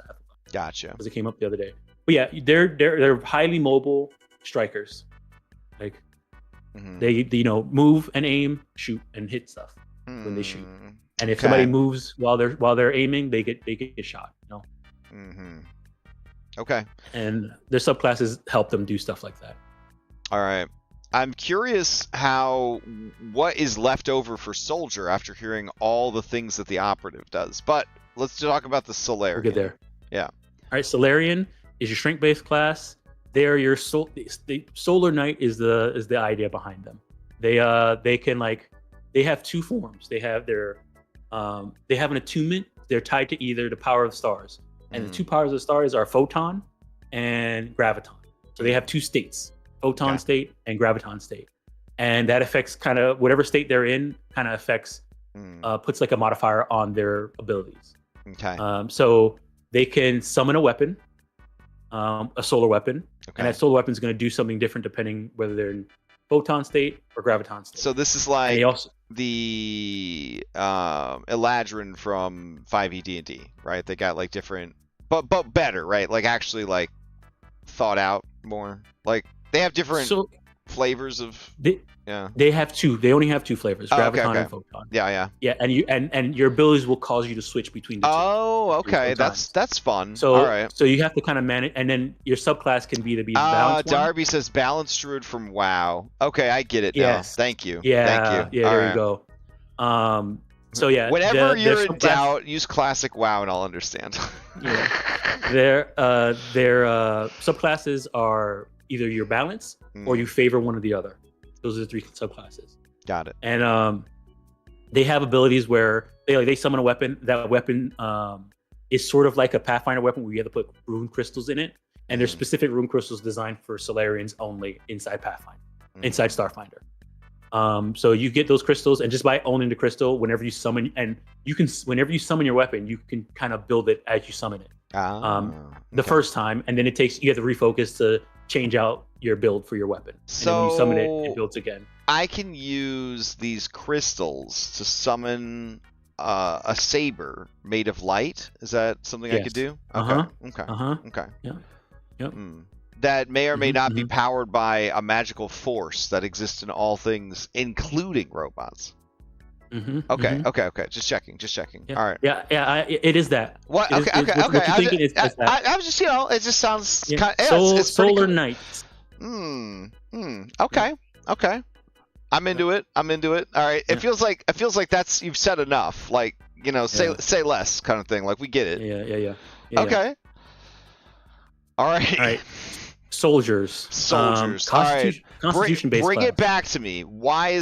Gotcha. Because it came up the other day. But yeah, they're highly mobile strikers. Like they move and aim, shoot and hit stuff when they shoot. And if somebody moves while they're aiming, they get shot. Okay. And their subclasses help them do stuff like that. All right. I'm curious what is left over for Soldier after hearing all the things that the Operative does. But let's talk about the Salarian. We'll get there. Yeah. All right. Salarian is your strength-based class. They're your the Solar Knight is the idea behind them. They have two forms. They have an attunement. They're tied to either the power of the stars, and the two powers of the stars are photon and graviton. So they have two states: photon state and graviton state, and that affects kind of whatever state they're in. Kind of affects, puts like a modifier on their abilities. Okay. So they can summon a weapon, a solar weapon, and that solar weapon is going to do something different depending whether they're in photon state or graviton state. So this is like the Eladrin from 5e D&D, right? They got like different, but better, right? Like actually like thought out more. Like they have different flavors of. They have two. They only have two flavors: graviton and photon. Yeah. And your abilities will cause you to switch between the two. Oh, okay. That's fun. So, all right. So you have to kind of manage, and then your subclass can be the balanced one. Darby says Balance Druid from WoW. Okay, I get it now. Thank you. Thank you. Yeah, there you go. So yeah. Whenever you're in doubt, use classic WoW, and I'll understand. Their subclasses are either your balance or you favor one or the other. Those are the three subclasses. Got it. And they have abilities where they summon a weapon. That weapon is sort of like a Pathfinder weapon where you have to put rune crystals in it. And there's specific rune crystals designed for Salarians only inside Pathfinder, inside Starfinder. So you get those crystals, and just by owning the crystal, whenever you summon your weapon, you can kind of build it as you summon it. The first time, and then you have to refocus to change out your build for your weapon. So and then you summon it, it builds again. I can use these crystals to summon a saber made of light. Is that something I could do? Okay. Yeah. Yep. That may or may not be powered by a magical force that exists in all things, including robots. Okay. Just checking. Yeah. All right. Yeah. It is that. What? It Okay. What you think it is that. I was just, it just sounds. Yeah. It's Solar cool. Knight. Okay. Okay. I'm into it. All right. It feels like that's you've said enough. Like say less kind of thing. Like we get it. Yeah. Okay. All right. Soldiers. Constitution-based. Bring it back to me. Why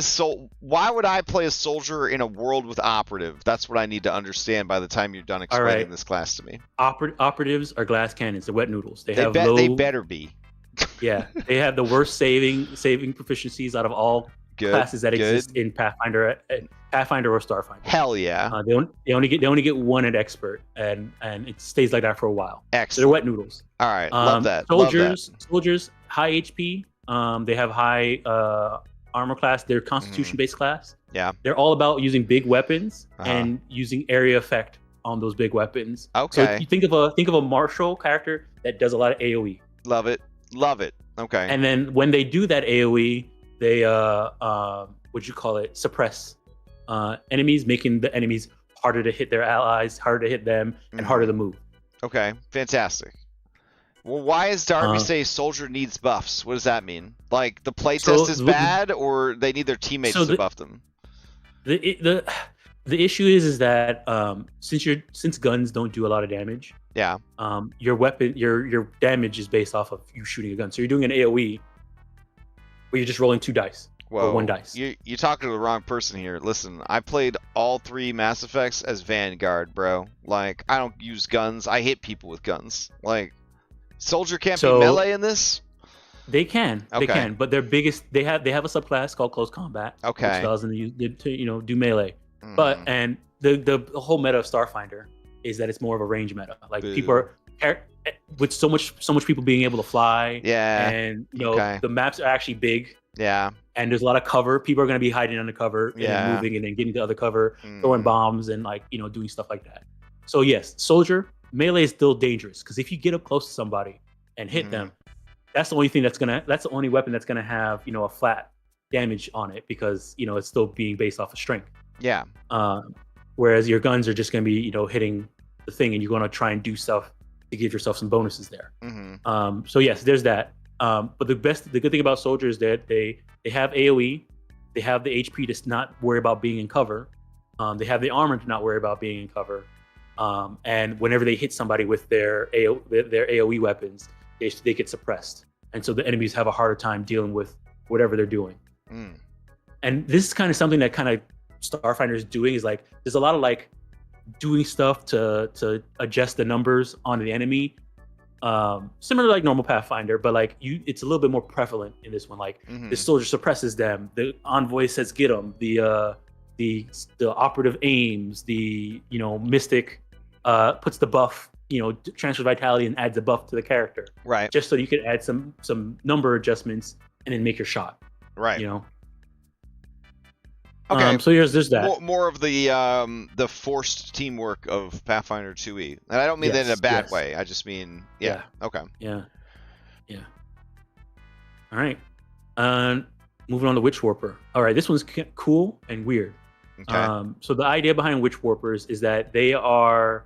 would I play a soldier in a world with Operative? That's what I need to understand by the time you're done explaining this class to me. Operatives are glass cannons. They're wet noodles. They better be. Yeah, they have the worst saving proficiencies out of all classes that exist in Pathfinder or Starfinder. Hell yeah. They only get one at expert, and it stays like that for a while. Excellent. So they're wet noodles. All right, love that. Soldiers, high HP. They have high armor class. They're Constitution-based class. Yeah. They're all about using big weapons and using area effect on those big weapons. Okay. So you think of a martial character that does a lot of AOE. Love it. Okay. And then when they do that AOE, they suppress enemies, making the enemies harder to hit their allies, harder to hit them, and harder to move. Okay, fantastic. Well, why does Darby say soldier needs buffs? What does that mean? Like the playtest is bad, or they need their teammates to buff them? The issue is that since guns don't do a lot of damage, your weapon your damage is based off of you shooting a gun. So you're doing an AOE where you're just rolling 2 dice. Or 1 dice. You're talking to the wrong person here. Listen, I played all 3 Mass Effects as Vanguard, bro. Like, I don't use guns. I hit people with guns. Like, soldier can't be melee in this? They can. But their biggest they have a subclass called close combat. Okay. Which allows them to do melee. But and the whole meta of Starfinder is that it's more of a range meta. Like people are with so much people being able to fly. Yeah. And the maps are actually big. Yeah. And there's a lot of cover. People are going to be hiding under cover and then moving and then getting to other cover, throwing bombs and like, doing stuff like that. So yes, soldier, melee is still dangerous because if you get up close to somebody and hit them, that's the only weapon that's gonna have, a flat damage on it because, it's still being based off of strength. Yeah. Whereas your guns are just gonna be, hitting the thing and you're gonna try and do stuff to give yourself some bonuses there. So yes, there's that. But the good thing about soldiers is that they have AoE, they have the HP to not worry about being in cover. They have the armor to not worry about being in cover. And whenever they hit somebody with their AoE weapons, they get suppressed. And so the enemies have a harder time dealing with whatever they're doing. And this is kind of something that kind of Starfinder is doing is like, there's a lot of like doing stuff to adjust the numbers on the enemy. Similar to like normal Pathfinder, but like it's a little bit more prevalent in this one. Like the soldier suppresses them, the envoy says get them, the operative aims, the mystic puts the buff, transfers vitality and adds a buff to the character, right? Just so you can add some number adjustments and then make your shot, right? Okay. So there's that. More of the forced teamwork of Pathfinder 2e, and I don't mean that in a bad way. I just mean okay. Yeah. All right. Moving on to Witch Warper. All right, this one's cool and weird. Okay. So the idea behind Witch Warpers is that they are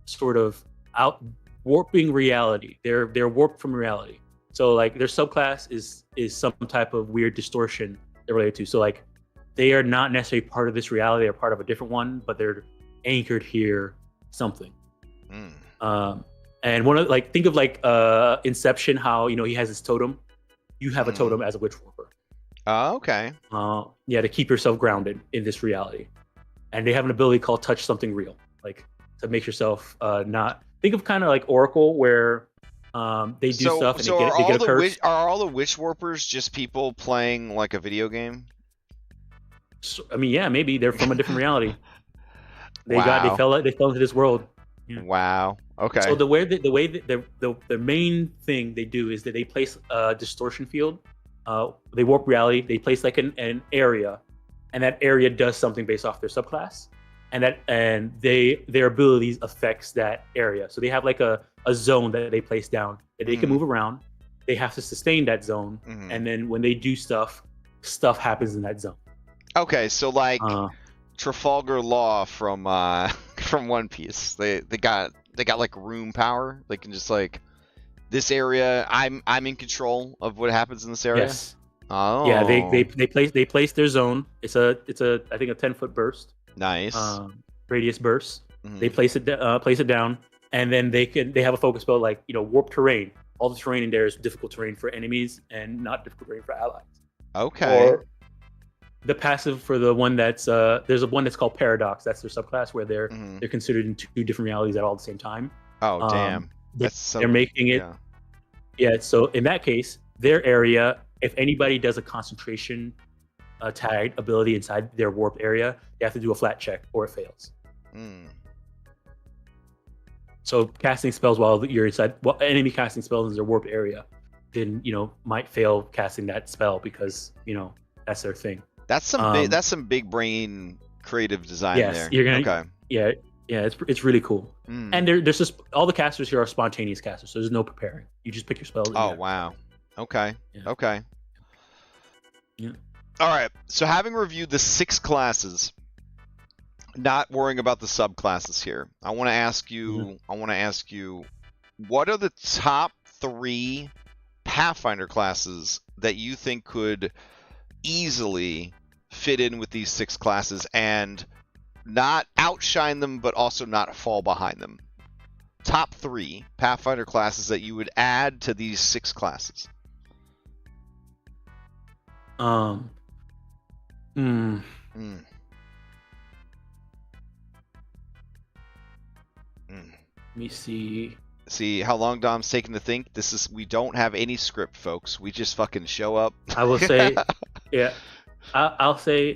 sort of out warping reality. They're warped from reality. So like their subclass is some type of weird distortion they're related to. So like they are not necessarily part of this reality. They're part of a different one, but they're anchored here something. And one of think of Inception, how he has his totem. You have a totem as a Witch Warper. Oh, okay. To keep yourself grounded in this reality. And they have an ability called Touch Something Real, like to make yourself not think of kind of like Oracle, where they do stuff and they get a curse. Are all the Witch Warpers just people playing like a video game? So, I mean, yeah, maybe they're from a different reality. They fell into this world. Yeah. Wow. Okay. So the main thing they do is that they place a distortion field. They warp reality. They place like an area, and that area does something based off their subclass, and their abilities affects that area. So they have like a zone that they place down that they can move around. They have to sustain that zone, and then when they do stuff happens in that zone. Okay, so like Trafalgar Law from One Piece. They got like room power. They can just like this area. I'm in control of what happens in this area. Yes. Oh. Yeah. They place their zone. It's a I think a 10-foot burst. Nice. Radius burst. They place it down, and then they have a focus spell like warp terrain. All the terrain in there is difficult terrain for enemies and not difficult terrain for allies. Okay. Or the passive for the one that's there's one that's called Paradox. That's their subclass where they're considered in two different realities at all the same time. Oh damn! They're making it. Yeah. So in that case, their area, if anybody does a concentration tag ability inside their warp area, they have to do a flat check or it fails. So casting spells while you're inside, enemy casting spells in their warp area, then might fail casting that spell because that's their thing. That's some big brain creative design there. Yes, you're gonna. Okay. Yeah, it's really cool. And there's just all the casters here are spontaneous casters, so there's no preparing. You just pick your spells. Wow. Okay. Yeah. Okay. Yeah. All right. So having reviewed the 6 classes, not worrying about the subclasses here, I want to ask you. What are the top 3 Pathfinder classes that you think could easily fit in with these 6 classes and not outshine them, but also not fall behind them? Top 3 Pathfinder classes that you would add to these 6 classes. Let me see. See how long Dom's taking to think? We don't have any script, folks. We just fucking show up. I will say, yeah, I'll say,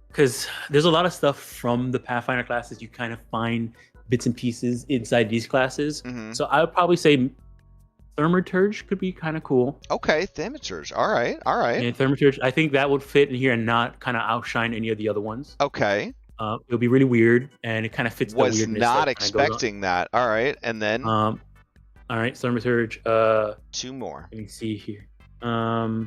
because there's a lot of stuff from the Pathfinder classes you kind of find bits and pieces inside these classes. So I would probably say Thaumaturge could be kind of cool. Okay, Thaumaturge. All right, all right. And Thaumaturge, I think that would fit in here and not kind of outshine any of the other ones. Okay. It'll be really weird, and it kind of fits the weirdness. Was not expecting that. All right, and then. All right, Thaumaturge. 2 more. Let me see here. I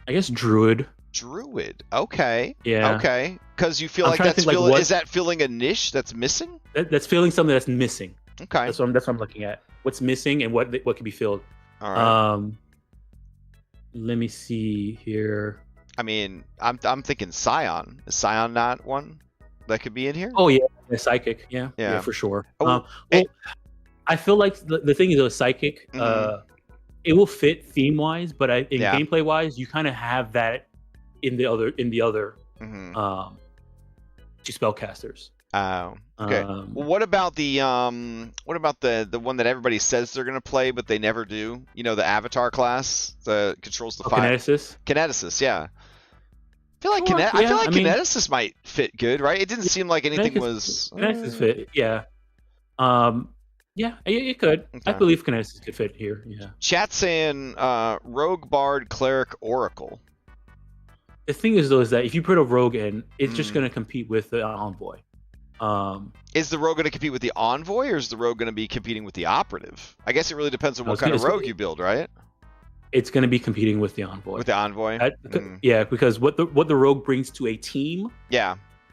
guess Druid. Druid. Okay. Yeah. Okay. Because you feel like that's is that filling a niche that's missing? That's filling something that's missing. Okay. That's what I'm looking at. What's missing and what can be filled. All right. Let me see here. I mean, I'm thinking Scion. Is Scion not one that could be in here? Oh yeah, Psychic. Yeah, for sure. Oh, I feel like the thing is, a Psychic. It will fit theme wise, but in gameplay wise, you kind of have that in the other two spellcasters. Oh, okay. Well, what about the one that everybody says they're gonna play but they never do? You know, the Avatar class that controls the fire. Kineticist, yeah. I feel like Kineticist might fit good, right? It didn't seem like anything was. Kineticist fit, yeah. Yeah, it could. Okay. I believe Kineticist could fit here. Yeah. Chat saying Rogue, Bard, Cleric, Oracle. The thing is, though, is that if you put a Rogue in, it's just going to compete with the Envoy. Is the Rogue going to compete with the Envoy, or is the Rogue going to be competing with the Operative? I guess it really depends on what kind of Rogue you build, right? It's going to be competing with the Envoy. With the Envoy? Yeah, because what the Rogue brings to a team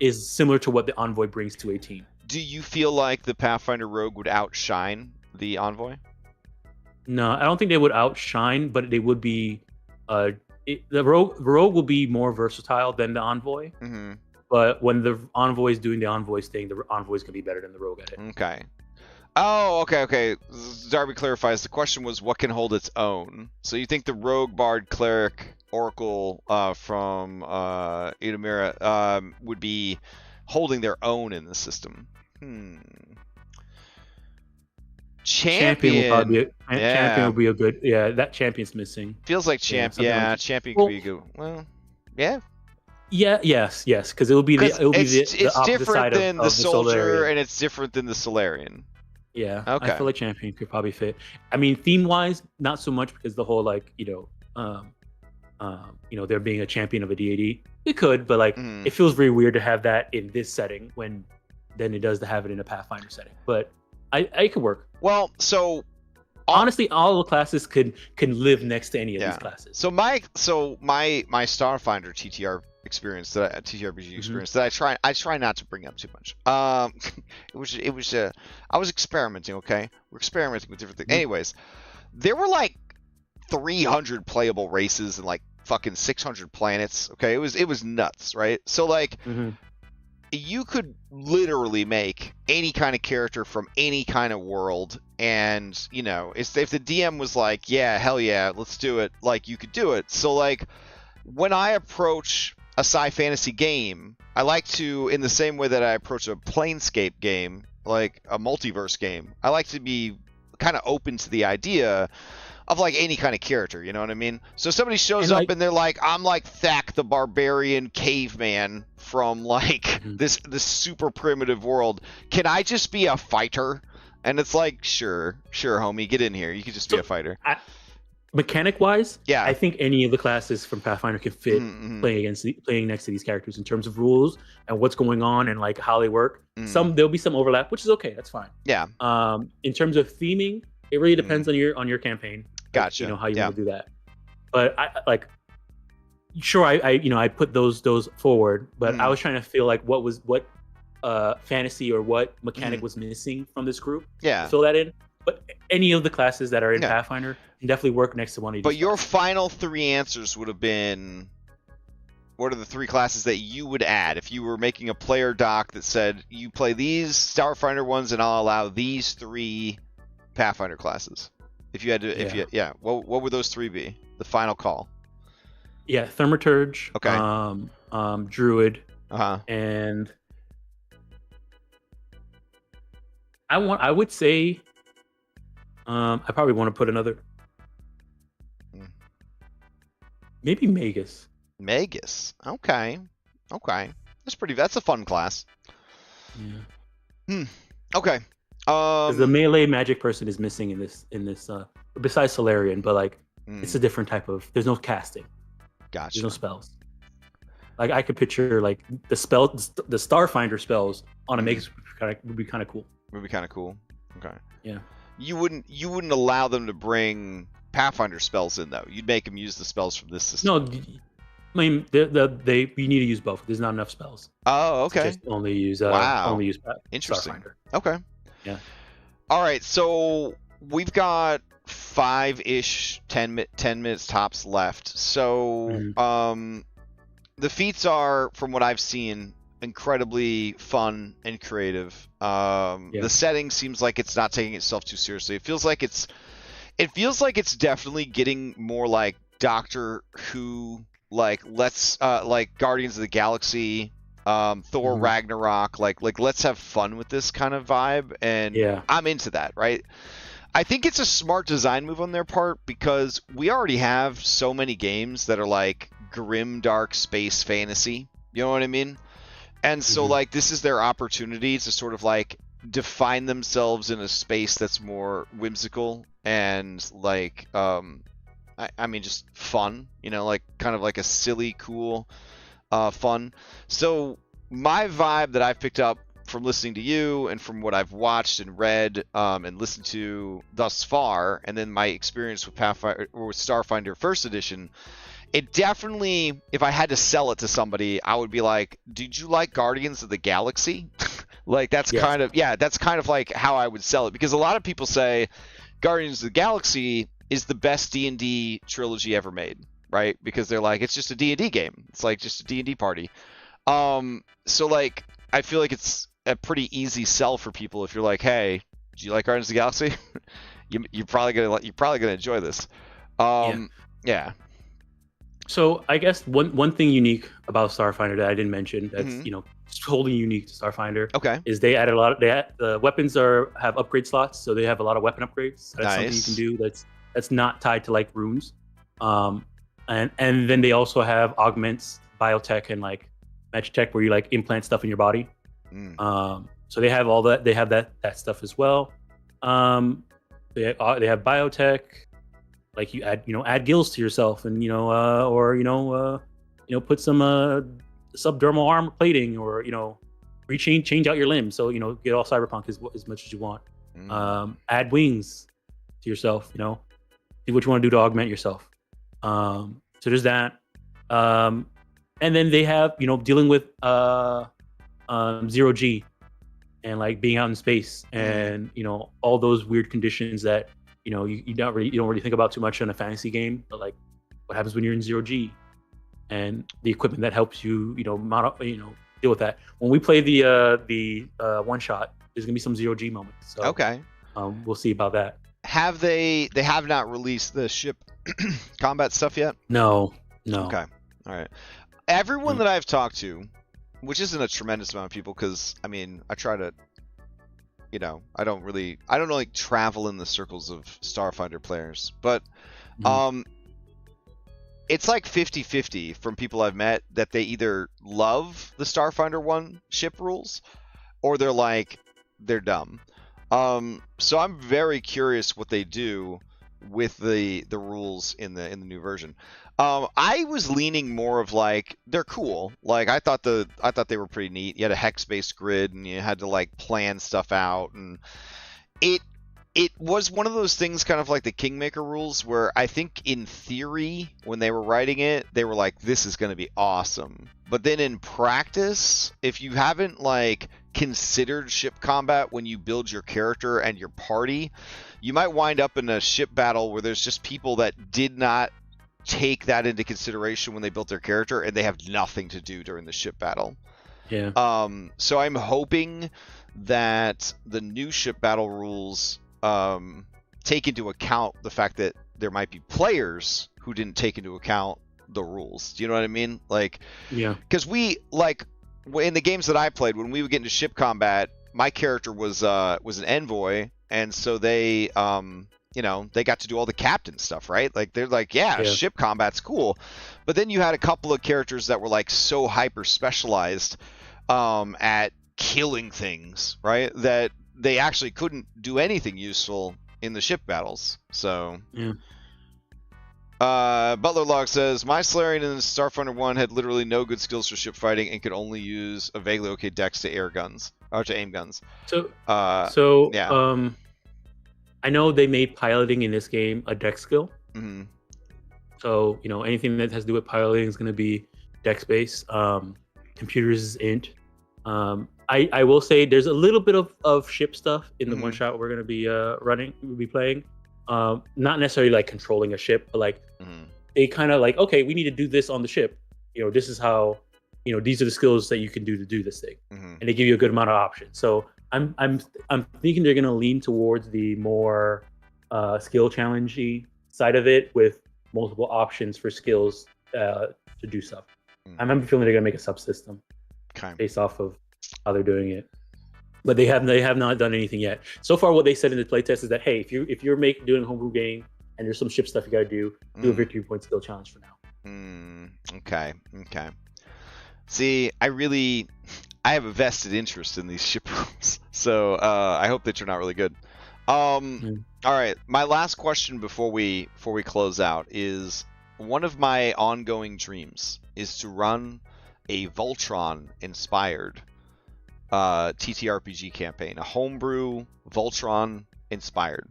is similar to what the Envoy brings to a team. Do you feel like the Pathfinder Rogue would outshine the Envoy? No, I don't think they would outshine, but they would be... the Rogue will be more versatile than the Envoy. Mm-hmm. But when the Envoy is doing the Envoy's thing, the Envoy is going to be better than the Rogue at it. Okay. Oh, okay. Darby clarifies. The question was, what can hold its own? So you think the Rogue, Bard, Cleric, Oracle from Edamira would be holding their own in the system? Champion will probably Champion would be a good. Yeah, that Champion's missing. Feels like Champion. Champion could be good. Well, yeah. Yeah. Yes. Because it will be the opposite side than of the soldier, and it's different than the Salarian. Yeah. Okay. I feel like Champion could probably fit. I mean, theme wise, not so much because the whole there being a champion of a deity. It could, but it feels very weird to have that in this setting than it does to have it in a Pathfinder setting. But I could work. Well, so honestly, all the classes can live next to any of these classes. So my Starfinder TTR experience TTRPG experience that I try not to bring up too much. I was experimenting. Okay, we're experimenting with different things. Anyways, there were like 300 playable races and like fucking 600 planets. Okay, it was nuts, right? So like. You could literally make any kind of character from any kind of world, and if the DM was like, yeah, hell yeah, let's do it, like you could do it. So like when I approach a sci fantasy game, I like to, in the same way that I approach a Planescape game, like a multiverse game, I like to be kind of open to the idea of like any kind of character, you know what I mean? So somebody shows up and they're like, I'm like Thak the barbarian caveman from like this super primitive world. Can I just be a fighter? And it's like, sure, homie, get in here. You can just be a fighter. Mechanic wise, I think any of the classes from Pathfinder can fit playing next to these characters in terms of rules and what's going on and like how they work. There'll be some overlap, which is okay. That's fine. Yeah. In terms of theming, it really depends on your campaign. Gotcha. How you want to do that. But I put those forward, but I was trying to feel like what fantasy or what mechanic was missing from this group. Yeah. Fill that in. But any of the classes that are in Pathfinder can definitely work next to one of these. But your final 3 answers would have been, what are the 3 classes that you would add if you were making a player doc that said you play these Starfinder ones and I'll allow these 3 Pathfinder classes? If you had to, what would those 3 be? The final call. Yeah, Thaumaturge. Okay. Druid. And I would say, I probably want to put another. Maybe Magus. Magus. Okay. That's a fun class. Yeah. Okay. Because the melee magic person is missing in this besides Salarian, but like it's a different type of. There's no casting. Gotcha. There's no spells. Like I could picture like the Starfinder spells on a Magus would be kind of cool. Would be kind of cool. Okay. Yeah. You wouldn't allow them to bring Pathfinder spells in though. You'd make them use the spells from this system. No, I mean you need to use both. There's not enough spells. Oh, okay. Just only use Interesting. Starfinder. Okay. Yeah. All right, so we've got 5-ish, 10 minutes tops left. So, the feats are, from what I've seen, incredibly fun and creative. The setting seems like it's not taking itself too seriously. It feels like it's definitely getting more like Doctor Who, like Guardians of the Galaxy. Thor Ragnarok, like let's have fun with this kind of vibe, and I'm into that, right? I think it's a smart design move on their part because we already have so many games that are like grim dark space fantasy, you know what I mean? And so like this is their opportunity to sort of like define themselves in a space that's more whimsical and like I mean just fun, you know, like kind of like a silly cool fun. So my vibe that I've picked up from listening to you and from what I've watched and read and listened to thus far, and then my experience with Pathfinder or with Starfinder First Edition, it definitely, if I had to sell it to somebody, I would be like, "Did you like Guardians of the Galaxy?" Like that's kind of like how I would sell it, because a lot of people say Guardians of the Galaxy is the best D&D trilogy ever made. Right? Because they're like, it's just a D&D game. It's like just a D&D party. So like, I feel like it's a pretty easy sell for people if you're like, hey, do you like Guardians of the Galaxy? you're probably gonna enjoy this. Yeah. So I guess one thing unique about Starfinder that I didn't mention that's totally unique to Starfinder. Is they added the weapons have upgrade slots, so they have a lot of weapon upgrades. That's something you can do that's not tied to like runes. And then they also have augments, biotech, and like magitech where you like implant stuff in your body. So they have all that. They have that stuff as well. They have biotech, like you add gills to yourself, and put some subdermal armor plating, or change out your limbs, so get all cyberpunk as much as you want. Add wings to yourself. See what you want to do to augment yourself. So there's that. And then they have, dealing with zero G and like being out in space and, all those weird conditions that, you don't really think about too much in a fantasy game, but like what happens when you're in zero G and the equipment that helps you, deal with that. When we play the one shot, there's gonna be some zero G moments. So, we'll see about that. They have not released the ship combat stuff yet? No. Okay. All right. Everyone that I've talked to, which isn't a tremendous amount of people, because I mean, I try to, I don't like travel in the circles of Starfinder players, but it's like 50-50 from people I've met that they either love the Starfinder 1 ship rules or they're dumb. So I'm very curious what they do with the rules in the new version. I was leaning more of like they're cool. Like I thought they were pretty neat. You had a hex-based grid and you had to like plan stuff out, and it was one of those things kind of like the Kingmaker rules where I think in theory when they were writing it, they were like, this is going to be awesome. But then in practice, if you haven't like considered ship combat when you build your character and your party, you might wind up in a ship battle where there's just people that did not take that into consideration when they built their character, and they have nothing to do during the ship battle. Yeah. So I'm hoping that the new ship battle rules take into account the fact that there might be players who didn't take into account the rules. Do you know what I mean? Like, yeah. Because we like in the games that I played, when we would get into ship combat, my character was an envoy, and so they they got to do all the captain stuff, right? Like they're like, yeah, ship combat's cool. But then you had a couple of characters that were like so hyper specialized at killing things, right? That they actually couldn't do anything useful in the ship battles. So yeah. Butler Log says, my Salarian in Starfinder 1 had literally no good skills for ship fighting and could only use a vaguely okay dex to air guns, or to aim guns. So, yeah. I know they made piloting in this game a dex skill. Mm-hmm. So, anything that has to do with piloting is going to be dex-based. Computers is int. I will say there's a little bit of ship stuff in the one-shot we're going to be we'll be playing. Not necessarily like controlling a ship, but like they kind of like, okay, we need to do this on the ship. This is how, these are the skills that you can do to do this thing, and they give you a good amount of options. So I'm thinking they're gonna lean towards the more skill challengey side of it with multiple options for skills to do stuff. I'm feeling they're gonna make a subsystem based off of how they're doing it. But they have not done anything yet. So far, what they said in the playtest is that, hey, if you're doing a homebrew game and there's some ship stuff you got to do a victory point skill challenge for now. Okay. See, I have a vested interest in these ship rules, so I hope they turn out really good. All right, my last question before we close out is, one of my ongoing dreams is to run a Voltron inspired TTRPG campaign, a homebrew Voltron inspired.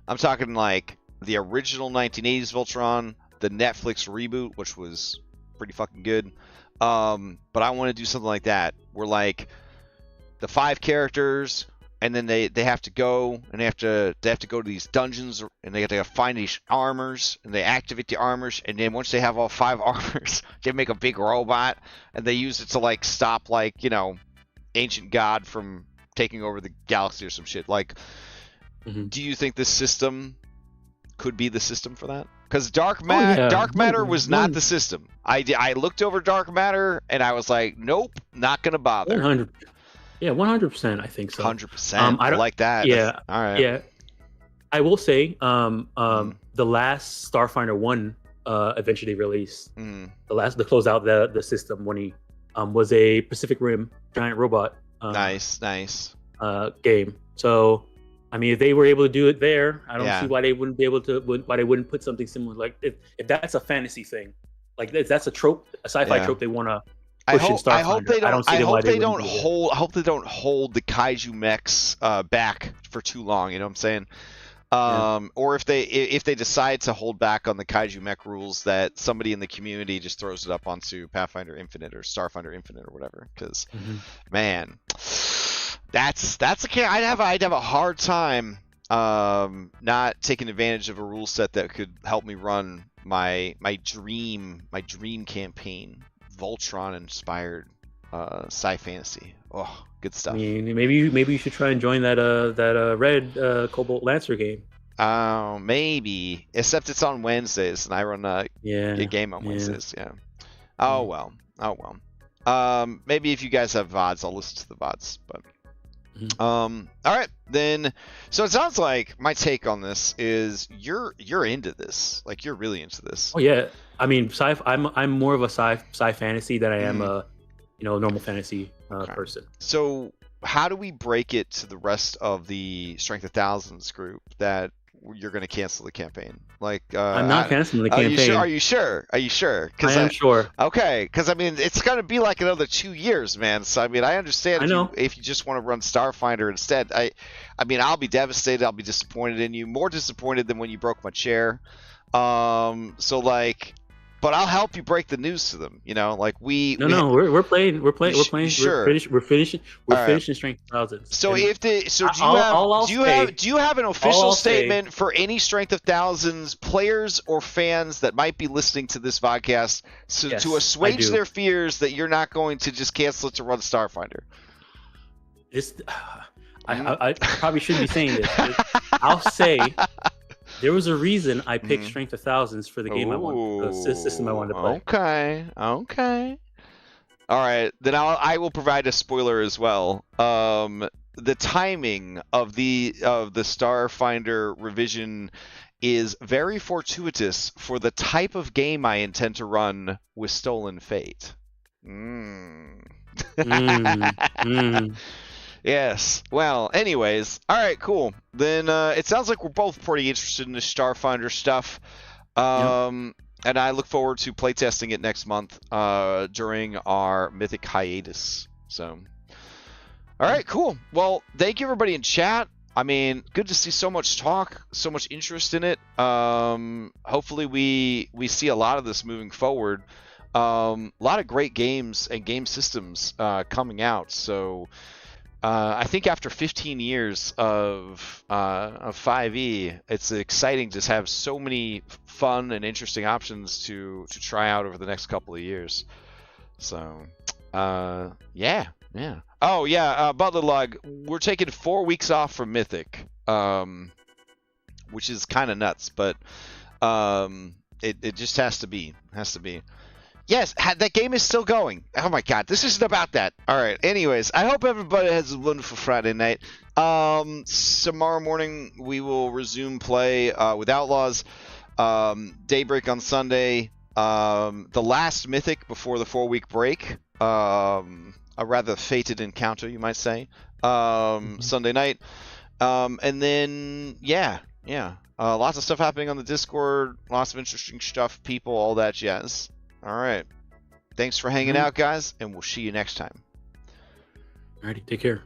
I'm talking like the original 1980s Voltron, the Netflix reboot, which was pretty fucking good. But I want to do something like that, where like the 5 characters, and then they have to go and they have to go to these dungeons, and they have to find these armors, and they activate the armors, and then once they have all 5 armors, they make a big robot, and they use it to like stop like ancient god from taking over the galaxy or some shit. Like, do you think this system could be the system for that? Because Dark Matter was not the system. I looked over Dark Matter and I was like, nope, not gonna bother. 100. Yeah, 100%. I think so. 100%. I like that. Yeah. All right. Yeah. I will say, the last Starfinder 1 eventually released, the close out the system when he was a Pacific Rim giant robot. Nice. Game. So, I mean, if they were able to do it there, I don't see why they wouldn't be able to. Why they wouldn't put something similar. Like if that's a fantasy thing, like if that's a trope, a sci-fi trope they want to push in Starfinder. I hope they don't hold the kaiju mechs back for too long. You know what I'm saying? Or if they decide to hold back on the kaiju mech rules, that somebody in the community just throws it up onto Pathfinder Infinite or Starfinder Infinite or whatever. Because man, that's okay. I'd have a hard time not taking advantage of a rule set that could help me run my dream campaign, Voltron inspired sci fantasy. Oh, good stuff. I mean, maybe you should try and join that red Cobalt Lancer game. Oh, maybe. Except it's on Wednesdays, and I run a game on Wednesdays. Yeah. Oh well. Maybe if you guys have VODs, I'll listen to the VODs. But all right then. So it sounds like my take on this is you're into this. Like you're really into this. Oh yeah. I mean, I'm more of a sci fantasy than I am a normal fantasy person. So how do we break it to the rest of the Strength of Thousands group that you're going to cancel the campaign? Like I'm not canceling the campaign. Are you sure? I am sure. Okay, because I mean it's going to be like another 2 years, man. So I mean I understand if you just want to run Starfinder instead. I mean I'll be devastated. I'll be disappointed in you. More disappointed than when you broke my chair. So like. But I'll help you break the news to them. We're playing. We're Sure. We're finishing Strength of Thousands. So do you have an official statement for any Strength of Thousands players or fans that might be listening to this podcast to assuage their fears that you're not going to just cancel it to run Starfinder? I probably shouldn't be saying this. I'll say. There was a reason I picked Strength of Thousands for the game the system I wanted to play. Okay. All right, then I will provide a spoiler as well. The timing of the Starfinder revision is very fortuitous for the type of game I intend to run with Stolen Fate. Yes. Well, anyways, all right, cool. Then it sounds like we're both pretty interested in the Starfinder stuff. And I look forward to playtesting it next month during our Mythic hiatus. So, all right, cool. Well, thank you everybody in chat. I mean, good to see so much talk, so much interest in it. Hopefully we see a lot of this moving forward. A lot of great games and game systems coming out. So I think after 15 years of 5e, it's exciting to have so many fun and interesting options to try out over the next couple of years. So yeah. Oh yeah, Butler Lug, we're taking 4 weeks off from Mythic, which is kind of nuts, but it just has to be. Yes, that game is still going. Oh my god, this isn't about that. All right. Anyways, I hope everybody has a wonderful Friday night. Tomorrow morning we will resume play with Outlaws. Daybreak on Sunday. The last Mythic before the 4-week break. A rather fated encounter, you might say. Sunday night. And then yeah. Lots of stuff happening on the Discord. Lots of interesting stuff, people, all that jazz. All right. Thanks for hanging out, guys, and we'll see you next time. Alrighty, take care.